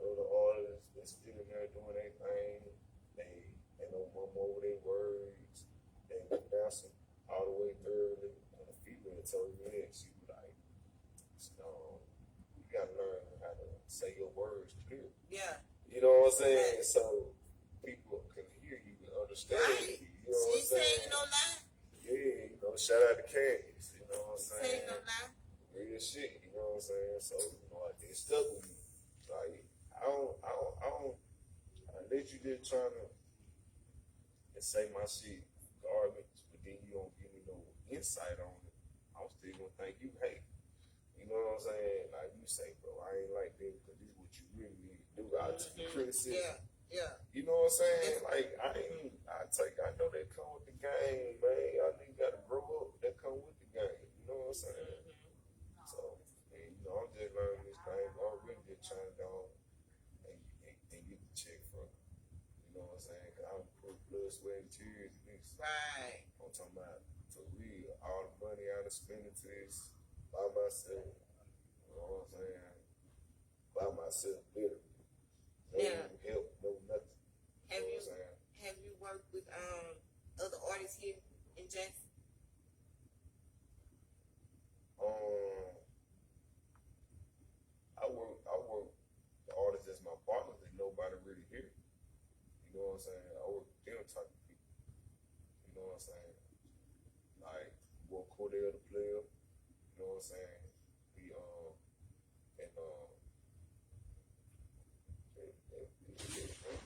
other artists that's still in there doing their thing, they know more with their words, they been dancing all the way through. And the female told me that she was like, you gotta learn how to say your words clear. Yeah. You know what I'm saying? Right. So people can hear you and understand right. you. You know what I'm saying? She no lie. Yeah, you know, shout out to Candice. You know what I'm saying? Say no lie. Real shit. You know what I'm saying? So you know, like it stuck with me. Like I let you just trying to say my shit garbage, but then you don't give me no insight on it. I'm still gonna think you hate. You know what I'm saying? Like you say, bro, I ain't like that because this is what you really need to do. I take criticism. Yeah. You know what I'm saying? Like I know that come with the game, man. Y'all niggas gotta grow up. That come with the game. You know what I'm saying? So, and, you know, I'm just learning this thing. I'm really just trying to go and get the check from it. You know what I'm saying? Cause I'm put blood, sweat, and tears in this. Right. I'm talking about for real. All the money I done spent into this by myself. You know what I'm saying? By myself, literally. No help, no nothing. Have you worked with other artists here in Jackson? I work the artists as my partners and nobody really here. You know what I'm saying? I work with them type of people. You know what I'm saying? Like Cordell the player, you know what I'm saying? He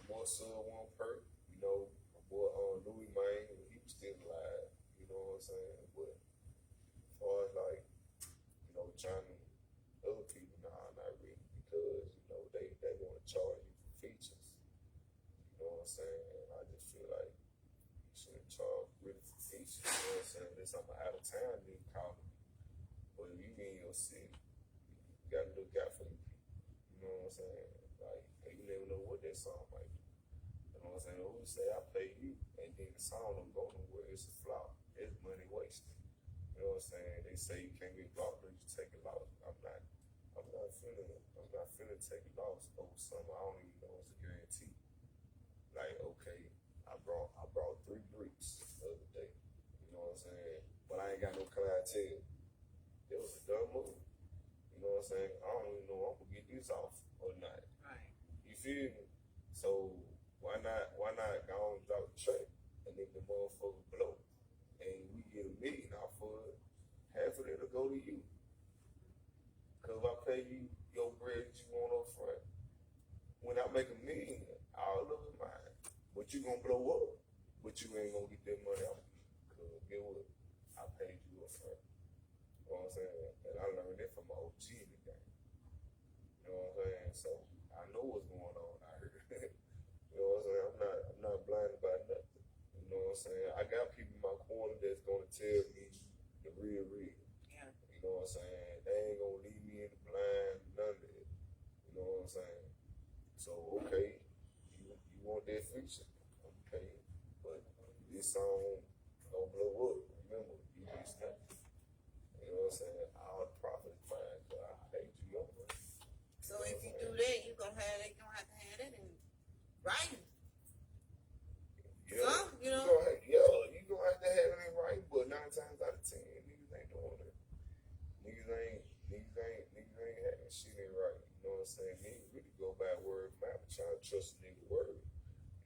more so one perk, you know, my boy Louis Maine, he was still alive, you know what I'm saying? But as far as like, you know, trying to other people, nah, not really, because you know they want to charge you for features. You know what I'm saying? And I just feel like you shouldn't charge really for features. You know what I'm saying? Unless I'm out of town, they call me. But if you in your city, you gotta look out for your people. You know what I'm saying? Like you never know what that song might be. You know what I'm saying? Who say I pay you and then the song don't go nowhere? It's a flop. It's money wasted. You know what I'm saying? They say you can't get blocked or you take a loss. I'm not finna take a loss over something I don't even know it's a guarantee. Like, okay, I brought 3 bricks the other day. You know what I'm saying? But I ain't got no clientele. It was a dumb move. You know what I'm saying? I don't even know if I'm gonna get this off or not. Right. You feel me? So why not go on and drop the track and then the motherfucker blow and we get $1 million off of it, half of it'll go to you. Cause if I pay you your bread that you want up front, when I make $1 million, all of it mine. But you gonna blow up, but you ain't gonna get that money off me. Cause get what? I paid you up front. You know what I'm saying? And I learned that from my OG in the game. You know what I'm saying? So I know what's going on out here. You know what I'm saying? I'm not blinded by nothing. You know what I'm saying? I got people in my corner that's gonna tell me the real. Yeah. You know what I'm saying? They ain't gonna leave me in the blind, none of it. You know what I'm saying? So okay, you want that feature, okay, but this song don't blow up. Remember, you just nothing. You know what I'm saying? All the profit is mine, but I paid you your money. So if you do that, you gonna have to have that in writing. Yeah, so, you know. You gonna have to have it in writing, but 9 times out of 10, niggas ain't doing it. Niggas ain't having shit in writing. You know what I'm saying? Niggas really go by word of mouth, trying to trust a nigga word.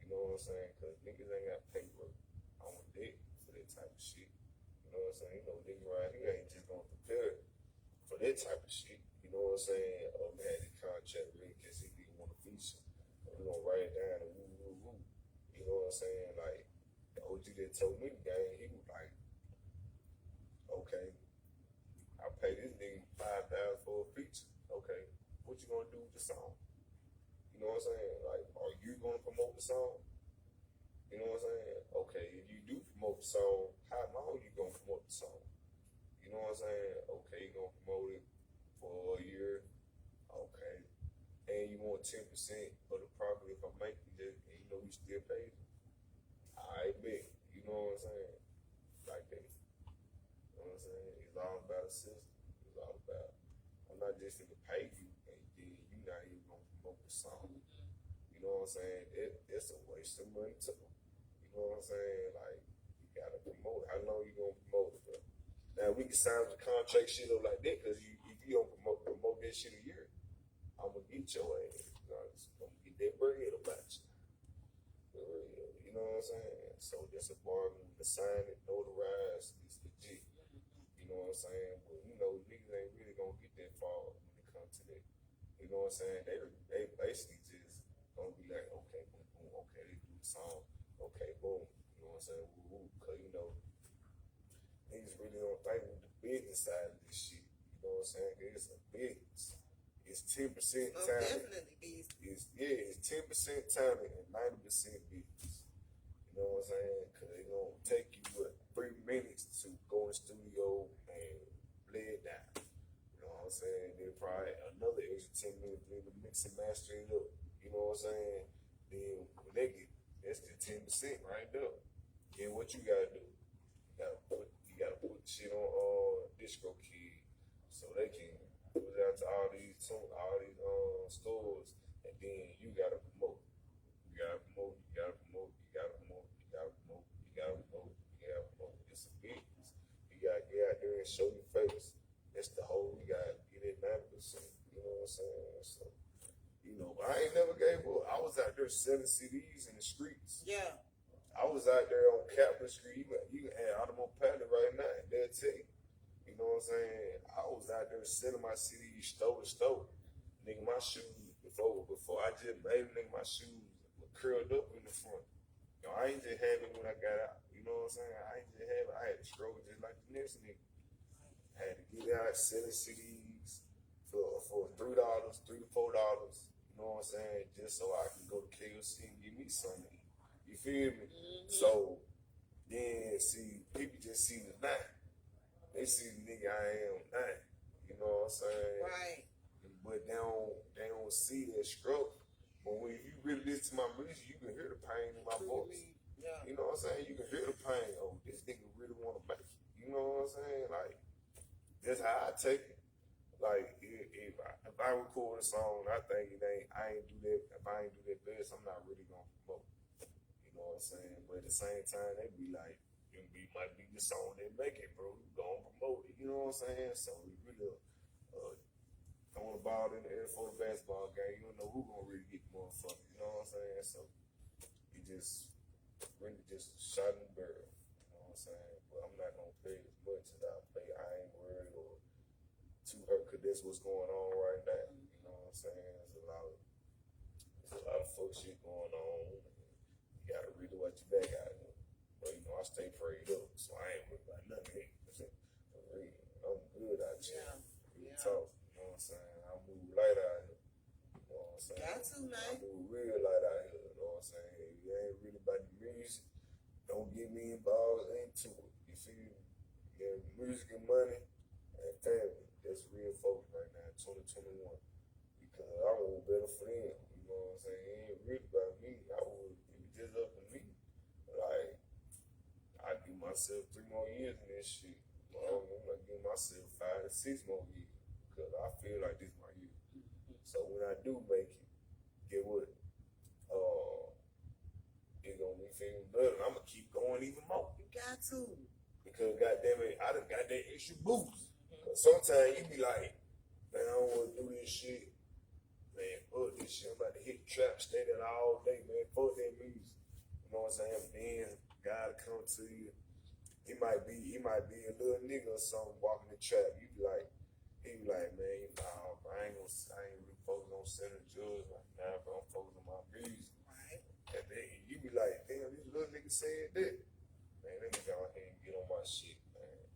You know what I'm saying? Cause niggas ain't got paper on deck for that type of shit. You know what I'm saying? You know, niggas right here ain't just gonna prepare for that type of shit. You know what I'm saying? Oh, man, the contract ready because he didn't want to feature. We gonna write it down and woo. You know what I'm saying? Like, the OG that told me the game, he was like, okay, I pay this nigga $5,000 for a feature. Okay, what you gonna do with the song? You know what I'm saying? Like, are you gonna promote the song? You know what I'm saying? Okay, if you do promote the song, how long you gonna promote the song? You know what I'm saying? Okay, you gonna promote it for a year. Okay, and you want 10% of the profit if I make it, and you know you still pay me. I bet. You know what I'm saying? Like that. You know what I'm saying? It's all about a system. It's all about, I'm not just gonna pay you and song. You know what I'm saying? It's a waste of money too. You know what I'm saying? Like, you gotta promote. How long you gonna promote it, bro? Now we can sign the contract shit up like that, cause if you don't promote that shit a year, I'm gonna get your ass. I'm gonna get that bread about you. You know what I'm saying? So that's a bargain. The sign it, notarize, it's legit. You know what I'm saying? But you know, niggas ain't really gonna get that far when it comes to that. You know what I'm saying? They basically just gonna be like, okay, boom, boom, okay, they do the song, okay, boom. You know what I'm saying? Woo, woo. Cause you know, niggas really don't think with the business side of this shit. You know what I'm saying? It's a business. It's 10% time. Definitely business. It's 10% talent and 90% business. You know what I'm saying? Cause it's gonna take you 3 minutes to go in the studio and lay it down. You know what I'm saying? Then probably another extra 10 minutes to mix and master it up. You know what I'm saying? Then when they get, that's the 10% right there. Then what you gotta do? You gotta put the shit on Disco Kid so they can put it out to all these stores, and then you gotta promote. You gotta promote. You gotta promote. You gotta promote. You gotta promote. You gotta promote. You gotta promote. It's a business. You gotta get out there and show your face. That's the whole. You gotta get it 90%. You know what I'm saying? So, you know, but I ain't never gave up. I was out there selling CDs in the streets. Yeah. I was out there on Capitol Street. You can have Automobile Palette right now, and they'll tell you. You know what I'm saying? I was out there selling my CDs store to store. Nigga, my shoes, before I just made them, nigga, my shoes were curled up in the front. You know, I ain't just have it when I got out. You know what I'm saying? I ain't just have it. I had to struggle just like the next nigga. I had to get out selling CDs for $3, $3 to $4. You know what I'm saying? Just so I can go to KFC and give me something to eat. You feel me? Mm-hmm. So then, see, people just see the night. They see the nigga I am now. You know what I'm saying? Right. But they don't see that struggle. But when you really listen to my music, you can hear the pain in my voice. Yeah. You know what I'm saying? You can hear the pain. Oh, this nigga really want to make it. You know what I'm saying? Like, that's how I take it. Like, if I record a song, I think I ain't do that. If I ain't do that best, I'm not really gonna promote. You know what I'm saying? But at the same time, they be like, it might be the song they make it, bro. You gonna promote it. You know what I'm saying? So we really throwing the ball in the air for the basketball game. You don't know who gonna really get the motherfucker. You know what I'm saying? So you just really just shot in the barrel. You know what I'm saying? But I'm not gonna pay as much as I pay. I ain't worried or too hurt because that's what's going on right now. You know what I'm saying? There's a lot of fuck shit going on. You gotta really watch your back out here. But you know, I stay prayed up, so I ain't worried about nothing. I'm good out here. Real talk. You know what I'm saying? I move light out here. You know what I'm saying? Got to, man. I move real light out here. You know what I'm saying? If you ain't really about the music, don't get me involved into it. You feel me? Yeah, music and money and family. That's real focus right now, 2021. Because I want better for them. You know what I'm saying? It ain't really about me. If it was just up to me, like, I give myself 3 more years in this shit. I'm gonna give myself 5 to 6 more years because I feel like this is my year. So when I do make it, get what? It's gonna be feeling better. I'm gonna keep going even more. You got to. Because goddamn it, I done got that extra boost. Cause sometimes you be like, man, I don't wanna do this shit. Man, fuck this shit. I'm about to hit the trap standing all day, man. Fuck that music. You know what I'm saying? Then God come to you. He might be a little nigga or something walking the trap. He be like, man, I ain't really focused on selling drugs right now, but I'm focused on my music. Right. And then you be like, damn, this little nigga said that. Man, let me go ahead and get on my shit, man.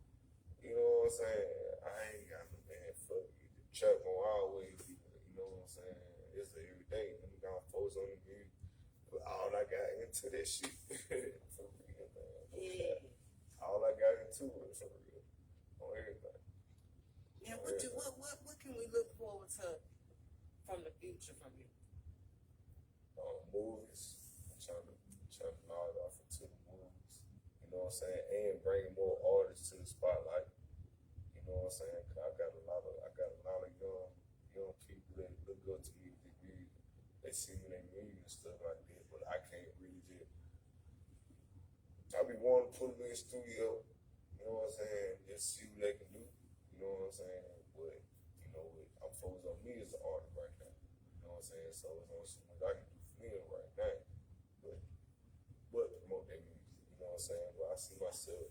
You know what I'm saying? I ain't got no man, fuck it. The trap gon' always be, you know what I'm saying? It's every day. Let me go focus on the music. But all I got into that shit. For real, man. Yeah. All I got into it for real. On everything. Yeah, what can we look forward to from the future from you? Movies. I'm trying to nod off into the movies. You know what I'm saying? And bringing more artists to the spotlight. You know what I'm saying? Cause I got a lot of young people that look up to me. see me in their music and stuff like that, but I can't really just. I be wanting to put them in the studio, you know what I'm saying, just see what they can do, you know what I'm saying, but, you know, I'm focused on me as an artist right now, you know what I'm saying, so it's on something I can do for me right now, but promote that music, you know what I'm saying, but I see myself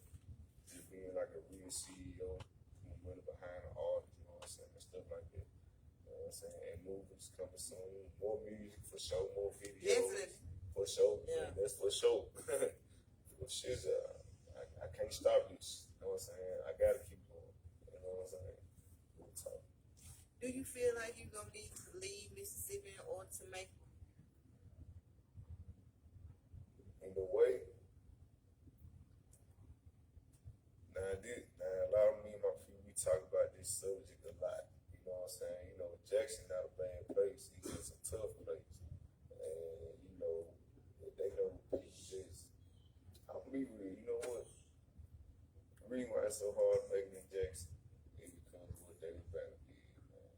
just being like a real CEO, putting money behind the artist, you know what I'm saying, and stuff like that, you know what I'm saying, and movies coming soon, more music for sure, more videos, for sure, yeah. That's for sure. Shit, I can't stop this. You know what I'm saying? I gotta keep going. You know what I'm saying? Do you feel like you're gonna need to leave Mississippi in order to make it? In the way, now a lot of me and my people, we talk about this subject a lot. You know what I'm saying? You know, Jackson not a bad place. It's a tough place. And, you know, they know people just, I'm be real, you know what? The reason why it's so hard making in Jackson is because of what David Banner did, man,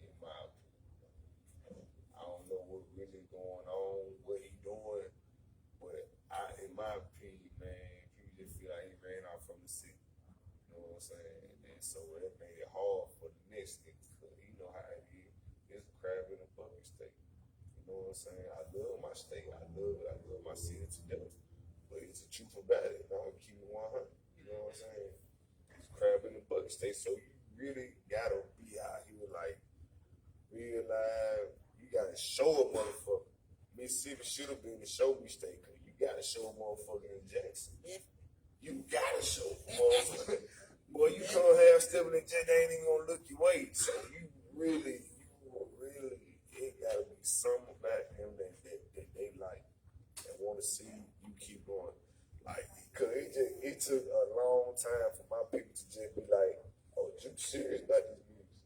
in my opinion. I don't know what really going on, what he doing, but in my opinion, man, people just feel like he ran off from the city. You know what I'm saying? And so that made it hard for the next nigga, because you know how it is. It's a crab in a bucket state. You know what I'm saying? I love my state. I love my city to death. But it's the truth about it. And I'm gonna keep it 100. You know what I'm saying? It's crab in the bucket state. So you really gotta be out here like realize you gotta show a motherfucker. Mississippi should have been the show me state, cause you gotta show a motherfucker in Jackson. You gotta show a motherfucker. Boy, you come half stepping in Jackson, they ain't even gonna look your way. So you really, it gotta be something about him that they like and wanna see you keep going. Like, cause it took a long time for my people to just be like, oh, you serious about this music?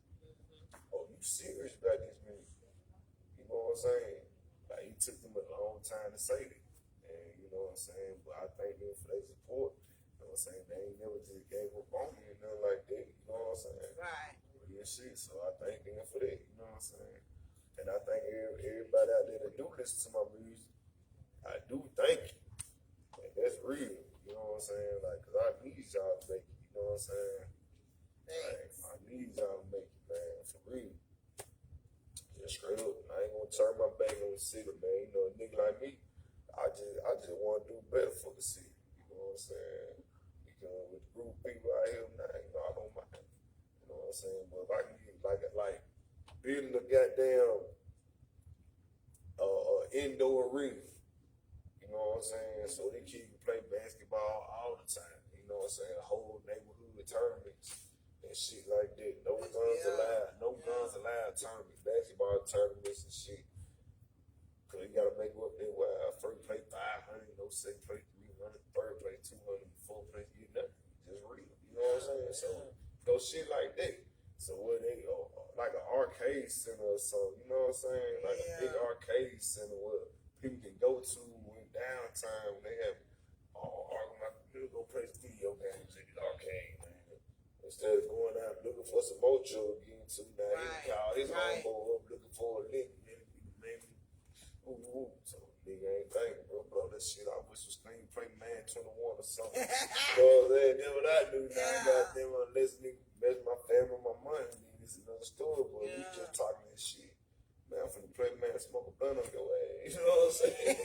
Oh, you serious about this music? You know what I'm saying? Like, it took them a long time to say that. And you know what I'm saying? But I thank them for their support. You know what I'm saying? They ain't never just gave up on me and nothing like that. You know what I'm saying? Right. Yeah, shit. So I thank them for that. You know what I'm saying? And I thank everybody out there that do listen to my music. I do thank you. And that's real. You know what I'm saying? Like, cause I need y'all to make it. You know what I'm saying? Like, I need y'all to make it, man. For real. Just straight up. I ain't gonna turn my back on the city, man. You know, a nigga like me, I just want to do better for the city. You know what I'm saying? Because with the group of people out here now, you know, I don't mind. You know what I'm saying? But if I can get like building a goddamn indoor arena, you know what I'm saying? So they kids can play basketball all the time. You know what I'm saying? The whole neighborhood tournaments and shit like that. No guns allowed. No guns allowed tournaments. Basketball tournaments and shit. Cause you gotta make up there where first play 500, no second play 300, third play 200, fourth play you nothing. Just real. You know what I'm saying? So go shit like that. So what they like an arcade center or something, you know what I'm saying? Like a big arcade center where people can go to when downtime when they have go play video games in the arcade, man. Instead of going out looking for some mojo again to now he call his homeboy up looking for a lick, maybe so nigga ain't thinking, bro. Blow that shit off with some screenplay, man, 21 or something. You know what I'm saying? Then what I do now, I got them unless nigga mess my family, my money. Then this is another story, but we just talking this shit. Man, I'm finna play, man, smoke a blunt on your ass. You know what I'm saying?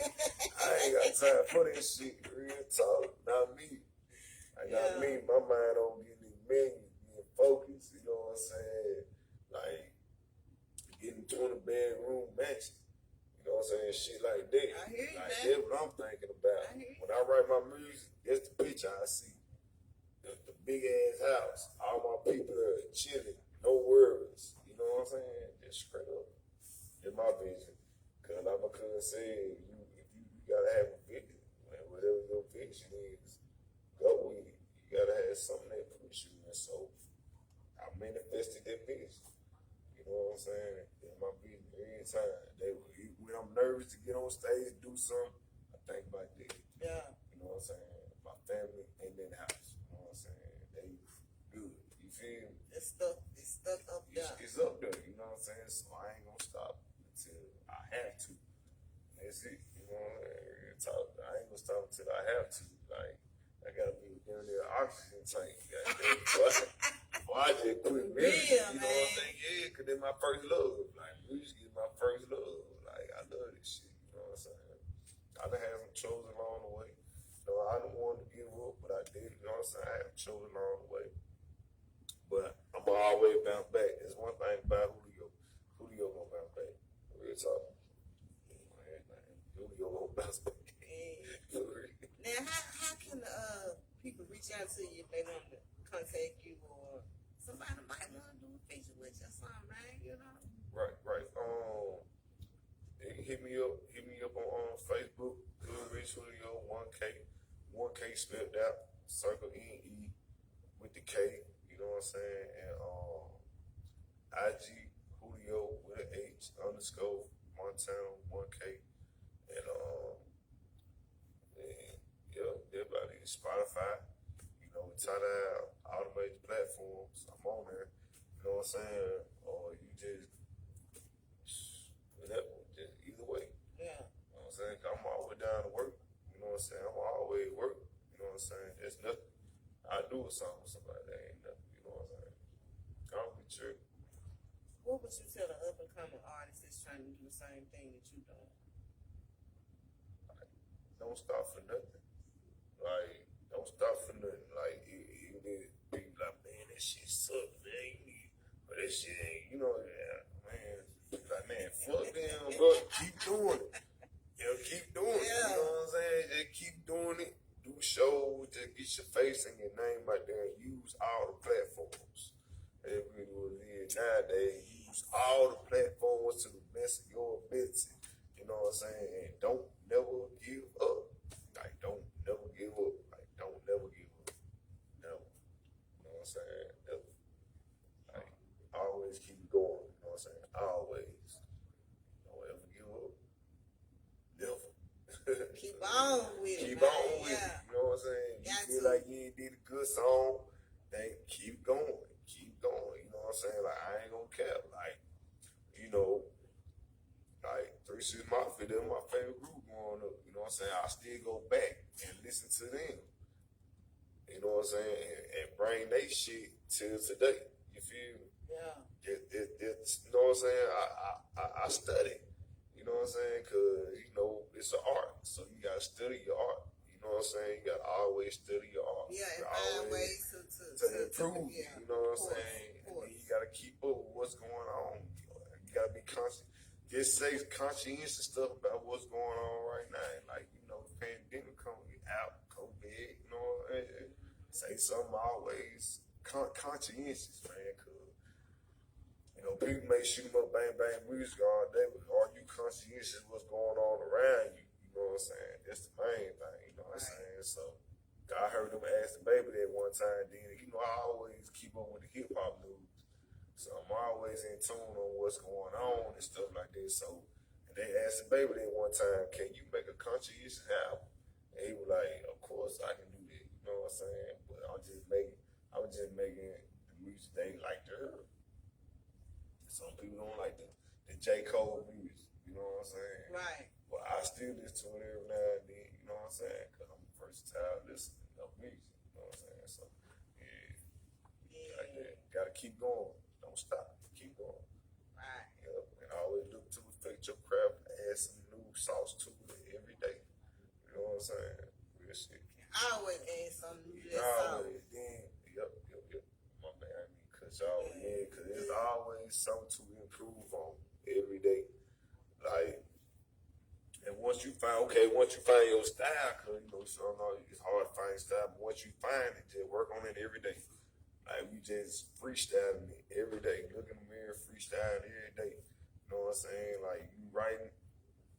I ain't got time for this shit. Real talk, not me. Not me. My mind on getting millions, being focused. You know what I'm saying? Like getting 20 bedroom mansion. You know what I'm saying? Shit like that. I hear you, like man. that's what I'm thinking about. When I write my music, that's the picture I see. The big ass house. All my people are chilling. No worries. You know what I'm saying? Just straight up. That's my vision. Cause like my cousin said, if you gotta have a vision. Man, whatever your vision is, go with it. You gotta have something that push you. And so I manifested that vision. You know what I'm saying? That's my vision every time. When I'm nervous to get on stage, do something, I think about that. Yeah. You know what I'm saying? My family ain't in the house. You know what I'm saying? They good. You feel me? It's stuck up there. It's up there. You know what I'm saying? So I ain't gonna stop until I have to. That's it. You know, I ain't gonna stop until I have to. Like, I gotta be down there oxygen tank. Before I just quit music, you know what I'm saying? Yeah, because they're my first love. Like, music is my first love. Like, I love this shit. You know what I'm saying? I done had some troubles along the way. You know, I didn't want to give up, but I did. You know what I'm saying? I had some troubles along the way. But I'm always bounce back. There's one thing about Julio. Julio gonna bounce back. Real talk. Julio gonna bounce back. Now, how can people reach out to you if they want to contact you, or somebody might want to do a feature with you or something, right? You know. Right. Hit me up on Facebook. Hoodrich Julio 1K spelled out. Circle NE with the K. You know what I'm saying? And IG Julio with an H _ Montana 1K. And everybody Spotify. You know, we try to have all the major platforms. I'm on there. You know what I'm saying? Or you just whatever. Just either way. Yeah. You know what I'm saying? I'm always down to work. You know what I'm saying? I'm always work. You know what I'm saying? It's nothing. I do a song with somebody that ain't nothing. You know what I'm saying? I'll be true. What would you tell an up and coming artist that's trying to do the same thing that you done? Like, don't stop for nothing. Like, don't stop for nothing. Like, you need to be like, man, that shit sucks, man. But that shit ain't, you know, man. Like, man, fuck them, bro. Keep doing it. You know, keep doing it. You know what I'm saying? Just keep doing it. Do shows. Just get your face and your name out there and use all the platforms. That's really what it is nowadays. Use all the platforms to the best of your ability. You know what I'm saying? And don't never give up. Like, don't never give up. Like, don't never give up. Never. You know what I'm saying? Never. Like, always keep going. You know what I'm saying? Always. Don't ever give up. Never. Keep on with it. Keep on with it. You know what I'm saying? You feel like you ain't did a good song, then keep going. Keep going. You know what I'm saying? Like, I ain't gonna care. Like, you know, like 3 6 Mafia, they're my favorite group growing up. You know what I'm saying? I still go back and listen to them. You know what I'm saying? And bring they shit till today. You feel me? Yeah. You know what I'm saying? I study. You know what I'm saying? Because, you know, it's an art. So you got to study your art. You know what I'm saying? You got to always study your art. Yeah, and find ways to improve. Yeah. You know what I'm saying? And then you got to keep up with what's going on. You got to be conscious. Just say conscientious stuff about what's going on right now. Like, you know, the pandemic coming out, COVID, you know, say something always conscientious, man, because, you know, people may shoot up bang bang music all day, but are you conscientious what's going on around you? You know what I'm saying? That's the main thing, you know what I'm saying? So, I heard them ask the baby that one time, then, you know, I always keep up with the hip hop news. So I'm always in tune on what's going on and stuff like that. So, and they asked the baby that one time, can you make a conscientious album? And he was like, of course I can do that. You know what I'm saying? But I was just making the music they like to hear. Some people don't like the J. Cole music. You know what I'm saying? Right. But I still listen to it every now and then. You know what I'm saying? Because I'm a versatile listener of music. You know what I'm saying? So, yeah. Like that. Gotta keep going. Don't stop. Keep going. Right. Yep. And always look to perfect your craft and add some new sauce to it every day. You know what I'm saying? Real shit. I always add something new to that sauce. Yep. My man, I mean, cause there's always something to improve on every day. Like, and once you find your style, cause you know, so it's hard to find style, but once you find it, just work on it every day. Like, we just freestyling it every day. Look in the mirror, freestyling every day. You know what I'm saying? Like, you writing,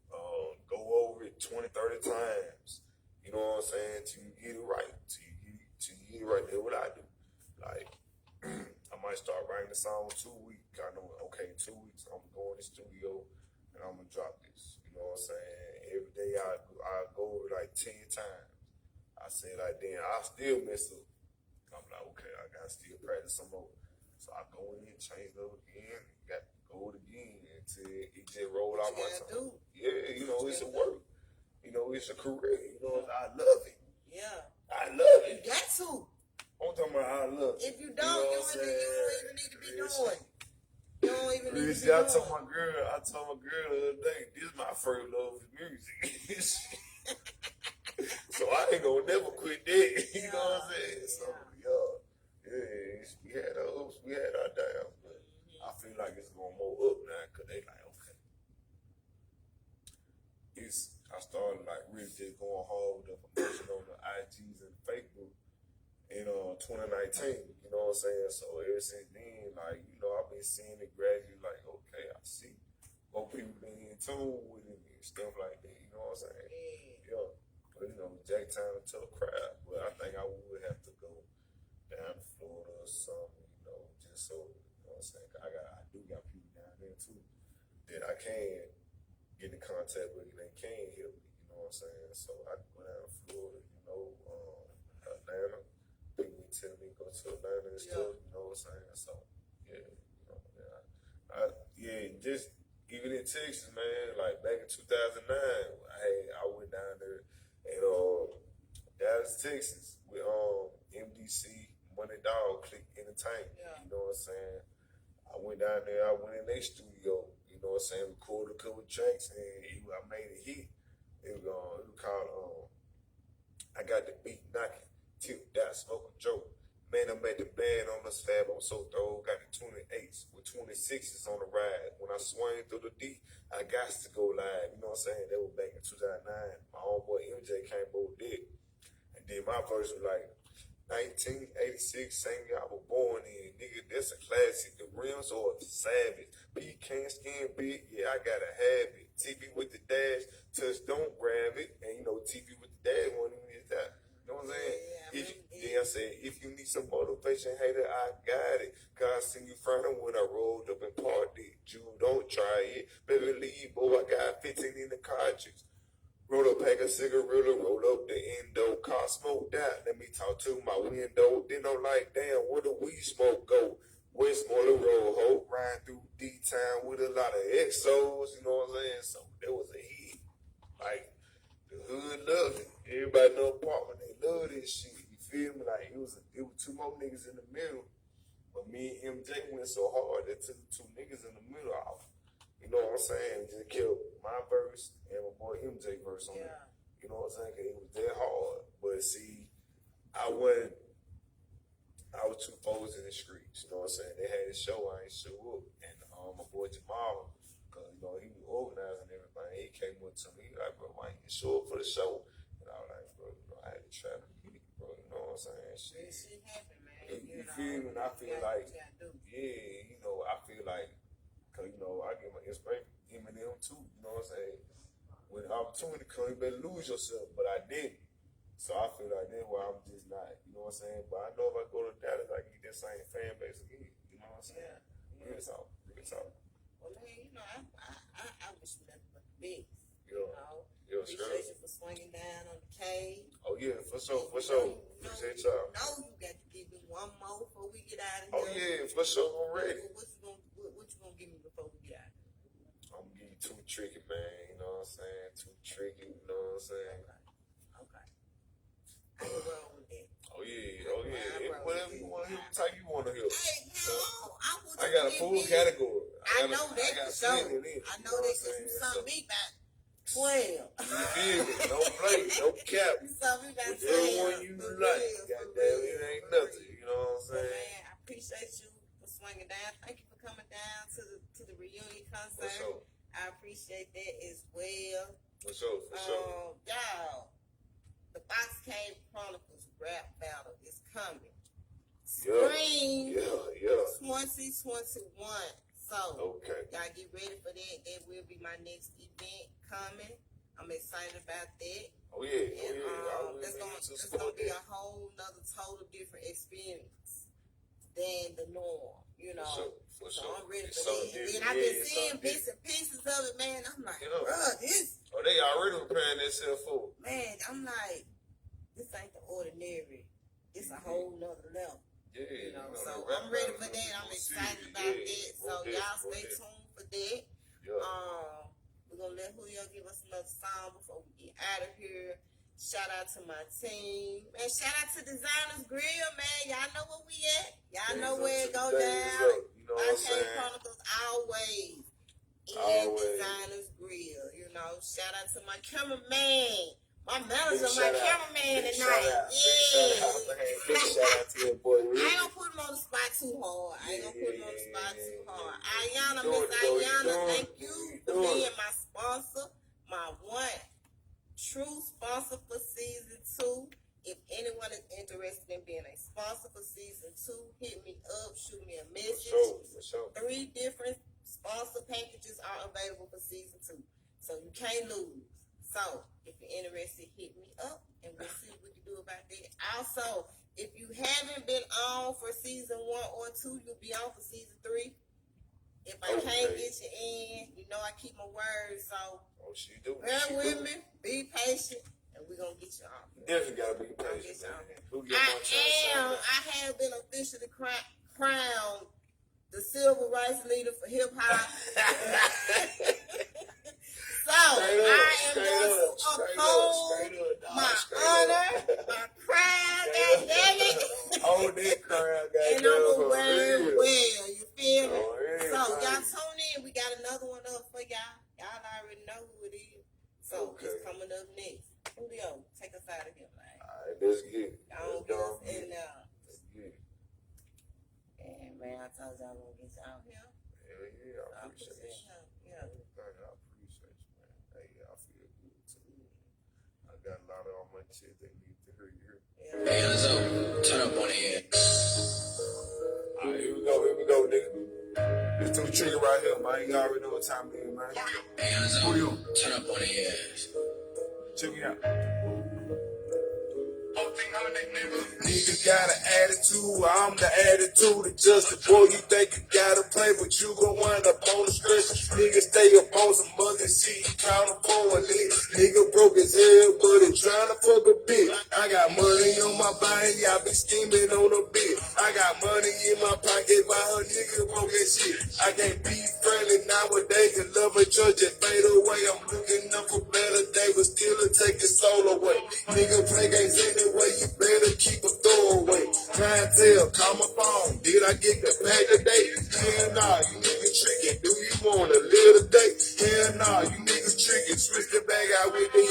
go over it 20, 30 times. You know what I'm saying? Till you get it right. Till you get it right. That's what I do. Like, I might start writing the song in 2 weeks. I know, okay, in 2 weeks, I'm going to the studio and I'm going to drop this. You know what I'm saying? Every day I go over it like 10 times. I say like, then I still mess up. I'm like, okay, I gotta still practice some more. So I go in, change it up again, got go again until it just roll out my tongue. Yeah, you know, it's a work. You know, it's a career. You know, I love it. Yeah. I love it. You got to. I'm talking about I love it. If you don't, you don't even need to be doing. You don't even need to be I doing. told my girl the other day, this is my first love for music. So I ain't gonna never quit that. You know what I'm saying? So yeah, we had our ups, we had our downs, but I feel like it's going more up now because they like, okay. I started like really just going hard with the promotion on the IGs and Facebook in 2019, you know what I'm saying? So ever since then, like, you know, I've been seeing it gradually, like, okay, I see more people being in tune with it and stuff like that, you know what I'm saying? Yeah. But, you know, Jack Town tough crowd, but I think I would have to go down to Florida or something, you know, just so, you know what I'm saying? I do got people down there too that I can get in contact with and they can help me, you know what I'm saying? So I go down to Florida, you know, Atlanta. People be telling me to go to Atlanta and stuff, you know what I'm saying? So, yeah, you know, just even in Texas, man, like back in 2009, I went down there and Dallas, Texas with MDC, Money Dog, Click Entertainment, you know what I'm saying? I went down there, I went in their studio, you know what I'm saying, recorded a couple of tracks and I made a hit. It was called I Got the Beat Knocking. Tip that smoke a joke. Man, I made the band on the slab. I'm so throw. Got the 28s with 26s on the ride. When I swing through the D, I got to go live. You know what I'm saying? That was back in 2009. My homeboy MJ came over there. And then my verse was like, 1986, same year I was born in. Nigga, that's a classic. The rims are savage. Pecan skin big, yeah, I gotta have it. TV with the dash, touch, don't grab it. And you know, TV with the dash, one of them is that. You know what I'm saying? I said, if you need some motivation, hater, I got it. God seen you front when I rolled up and parked it. You don't try it. Baby, leave, boy, I got 15 in the cartridge. Roll up, pack a cigarette, roll up the endo, car smoked out. Let me talk to my window. Then I'm like, damn, where the weed smoke go? Westmoreland Road, ho, riding through D-Town with a lot of exos, you know what I'm saying? So there was a hit. Like, the hood loved it. Everybody in the apartment, they love this shit. You feel me? Like, it was two more niggas in the middle. But me and MJ went so hard that took the two niggas in the middle off. You know what I'm saying? Just killed my verse and my boy MJ verse on it. You know what I'm saying? Cause it was that hard. But see, I was too focused in the streets. You know what I'm saying? They had a show, I ain't show up. And my boy Jamal, cause you know, he was organizing everything. He came up to me, like, bro, why you show up for the show? And I was like, bro, you know, I had to try to get it, bro. You know what I'm saying? Shit happen, man. You feel me? And I feel like, yeah, you know, I feel like, cause you know, I get my inspiration from Eminem too. You know what I'm saying? When the opportunity comes, you better lose yourself. But I didn't. So I feel like that's why I'm just not. You know what I'm saying? But I know if I go to Dallas, I can get that same fan base again. You know what I'm saying? Real talk. Well, man, you know, I wish you nothing but the best. You know, appreciate you for swinging down on the cave. Oh yeah, for sure. Appreciate y'all. You got to give me one more before we get out of Oh here. yeah, for sure. I'm ready. What you gonna give me before we get out of here? I'm gonna give you Too Tricky, man. You know what I'm saying? Too Tricky. You know what I'm saying? Okay. I can roll with that. Oh yeah. Whatever you want to hear, what type you want to hear. Hey, I got a full category. I know that for sure. I know that because you saw me back 12. You feel me? No play, no cap. You saw me back 12. Whichever one you like. Goddamn, it ain't nothing. You know what I'm saying? Man, I appreciate you for swinging down. Thank you for coming down to the reunion concert. For sure. I appreciate that as well. For sure. Y'all, the Box Cave Chronicles rap battle is coming. Spring 2021. So, okay. Y'all get ready for that. That will be my next event coming. I'm excited about that. Oh yeah. That's gonna be a whole nother total different experience than the norm, you know. For so sure. I'm ready for that. And then I've been seeing bits and pieces of it, man. I'm like, bruh, this. Oh, they already preparing themselves for. Man, I'm like, this ain't the ordinary. It's a whole nother level. Yeah, you know, so I'm ready for that. I'm excited about that. So y'all stay tuned for that. Yeah. We're gonna let Julio give us another song before we get out of here. Shout out to my team. Man, shout out to Designers Grill, man. Y'all know where we at. Y'all know where it go down. You know what I'm saying? Chronicles always. Designers Grill. You know, shout out to my cameraman. My manager, my cameraman tonight. Big shout out to that boy. I ain't gonna put him on the spot too hard. Ayana, Miss Ayana, thank you for being my sponsor. My one true sponsor for season 2. If anyone is interested in being a sponsor for season 2, hit me up, shoot me a message. For sure. 3 different sponsor packages are available for season 2. So you can't lose. So if you're interested, hit me up and we'll see what we can do about that. Also, if you haven't been on for season 1 or 2, you'll be on for season 3. If I can't get you in, you know I keep my word, so bear with me, be patient, and we're going to get you on. Definitely got to be patient. I have been officially crowned the civil rights leader for hip-hop. So, I am going to uphold my honor, my crown, goddammit. Hold that crown, goddammit. And I'm going to wear it well, you feel me? So, y'all tune in. We got another one up for y'all. Y'all already know who it is. So, it's coming up next. Julio, take us out of here, man. All right, let's get it. Y'all get us in there. Let's get it. And, man, I told y'all I'm going to get y'all here. Hell yeah, I appreciate it. Yeah. I appreciate you, man. Hey, I feel good, too. I got a lot of all my shit they need to hear you. Hey, Enzo, turn up on the end. All right, here we go, nigga. This the trigger right here, man. You already know what time it is, man. Hey, Enzo, turn up on the end. Check me out. Nigga got an attitude, I'm the attitude adjuster. Boy, you think you gotta play, but you gon' wind up on the stretch. Nigga stay up on some other shit, count for a lick. Nigga broke his hell, but he tryna fuck a bitch. I got money on my body, I be scheming on a bit. I got money in my pocket by her nigga broke his shit. I can't be friendly nowadays, cause love and judge and fade away. I'm looking up for better days, but still it take your soul away. Nigga play games anyway, you better keep a throwaway. Clientele, call my phone. Did I get the bag today? Hell nah, you niggas tricking. Do you wanna live today? Hell nah, you niggas tricking. Switch the bag out with the 8.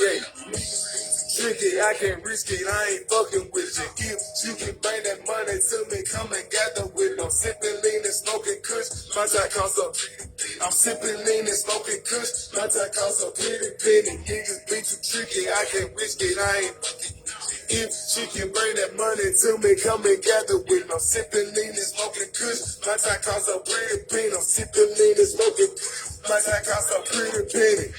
Tricky, I can't risk it, I ain't fucking with you. If you can bring that money to me, come and gather with me. I'm sipping lean and smoking kush, my time costs up. I'm sipping lean and smoking kush, my time costs a pretty penny. Niggas be too tricky, I can't risk it, I ain't fucking. If she can bring that money to me, come and gather with me. I'm sipping lean and smoking kush, my time costs a pretty penny. I'm sipping lean and smoking, my time costs a pretty penny.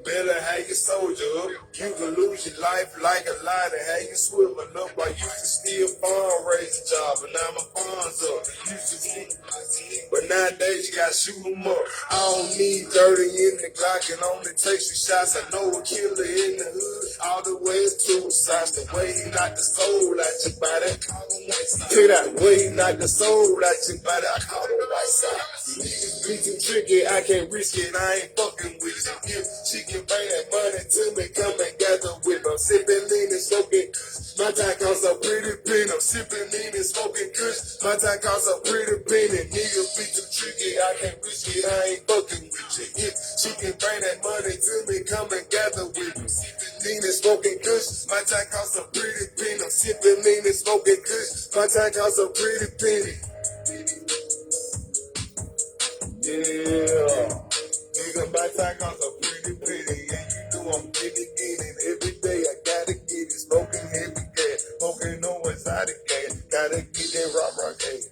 Better have your soldier up. You can lose your life like a lie to have you swivel up. I used to steal fundraising job, but now my funds up. Used to steal, but nowadays you gotta shoot 'em up. I don't need 30 in the Glock and only take 2 shots. I know a killer in the hood. All the way is suicide. The way he knocked the soul out your body. Check that way he knocked the soul out your body. I call him white side. Niggas be too tricky, I can't risk it. I ain't fucking with you. If she can bring that money to me, come and gather with me. I'm sipping lean and smoking. My time costs a pretty penny. I'm sipping lean and smoking kush. My time costs a pretty penny. Niggas be too tricky, I can't risk it. I ain't fucking with you. If she can bring that money to me, come and gather with me. Lean and smoking kush. My time costs a pretty penny. I'm sipping lean and smoking kush. My time costs a pretty penny. Yeah. Nigga, my time costs a pretty penny. And you know I'm getting it. Every day I gotta get it. Smoking heavy gas. Smoking on one side of gas. Gotta get that rock gas.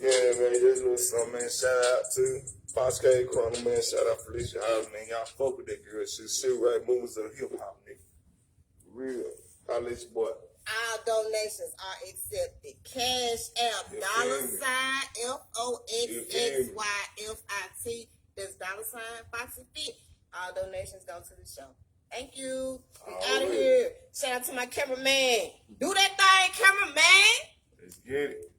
Yeah, man, this was something, man. Shout out to Fox K Chrono, man. Shout out Felicia House, man. Y'all fuck with that girl. She's still right movements of hip hop, nigga. Real. Holla at your boy. All donations are accepted. Cash App, $, FOXXYFIT. That's $, Foxy Fit. All donations go to the show. Thank you. We out of here. Shout out to my cameraman. Do that thing, cameraman. Let's get it.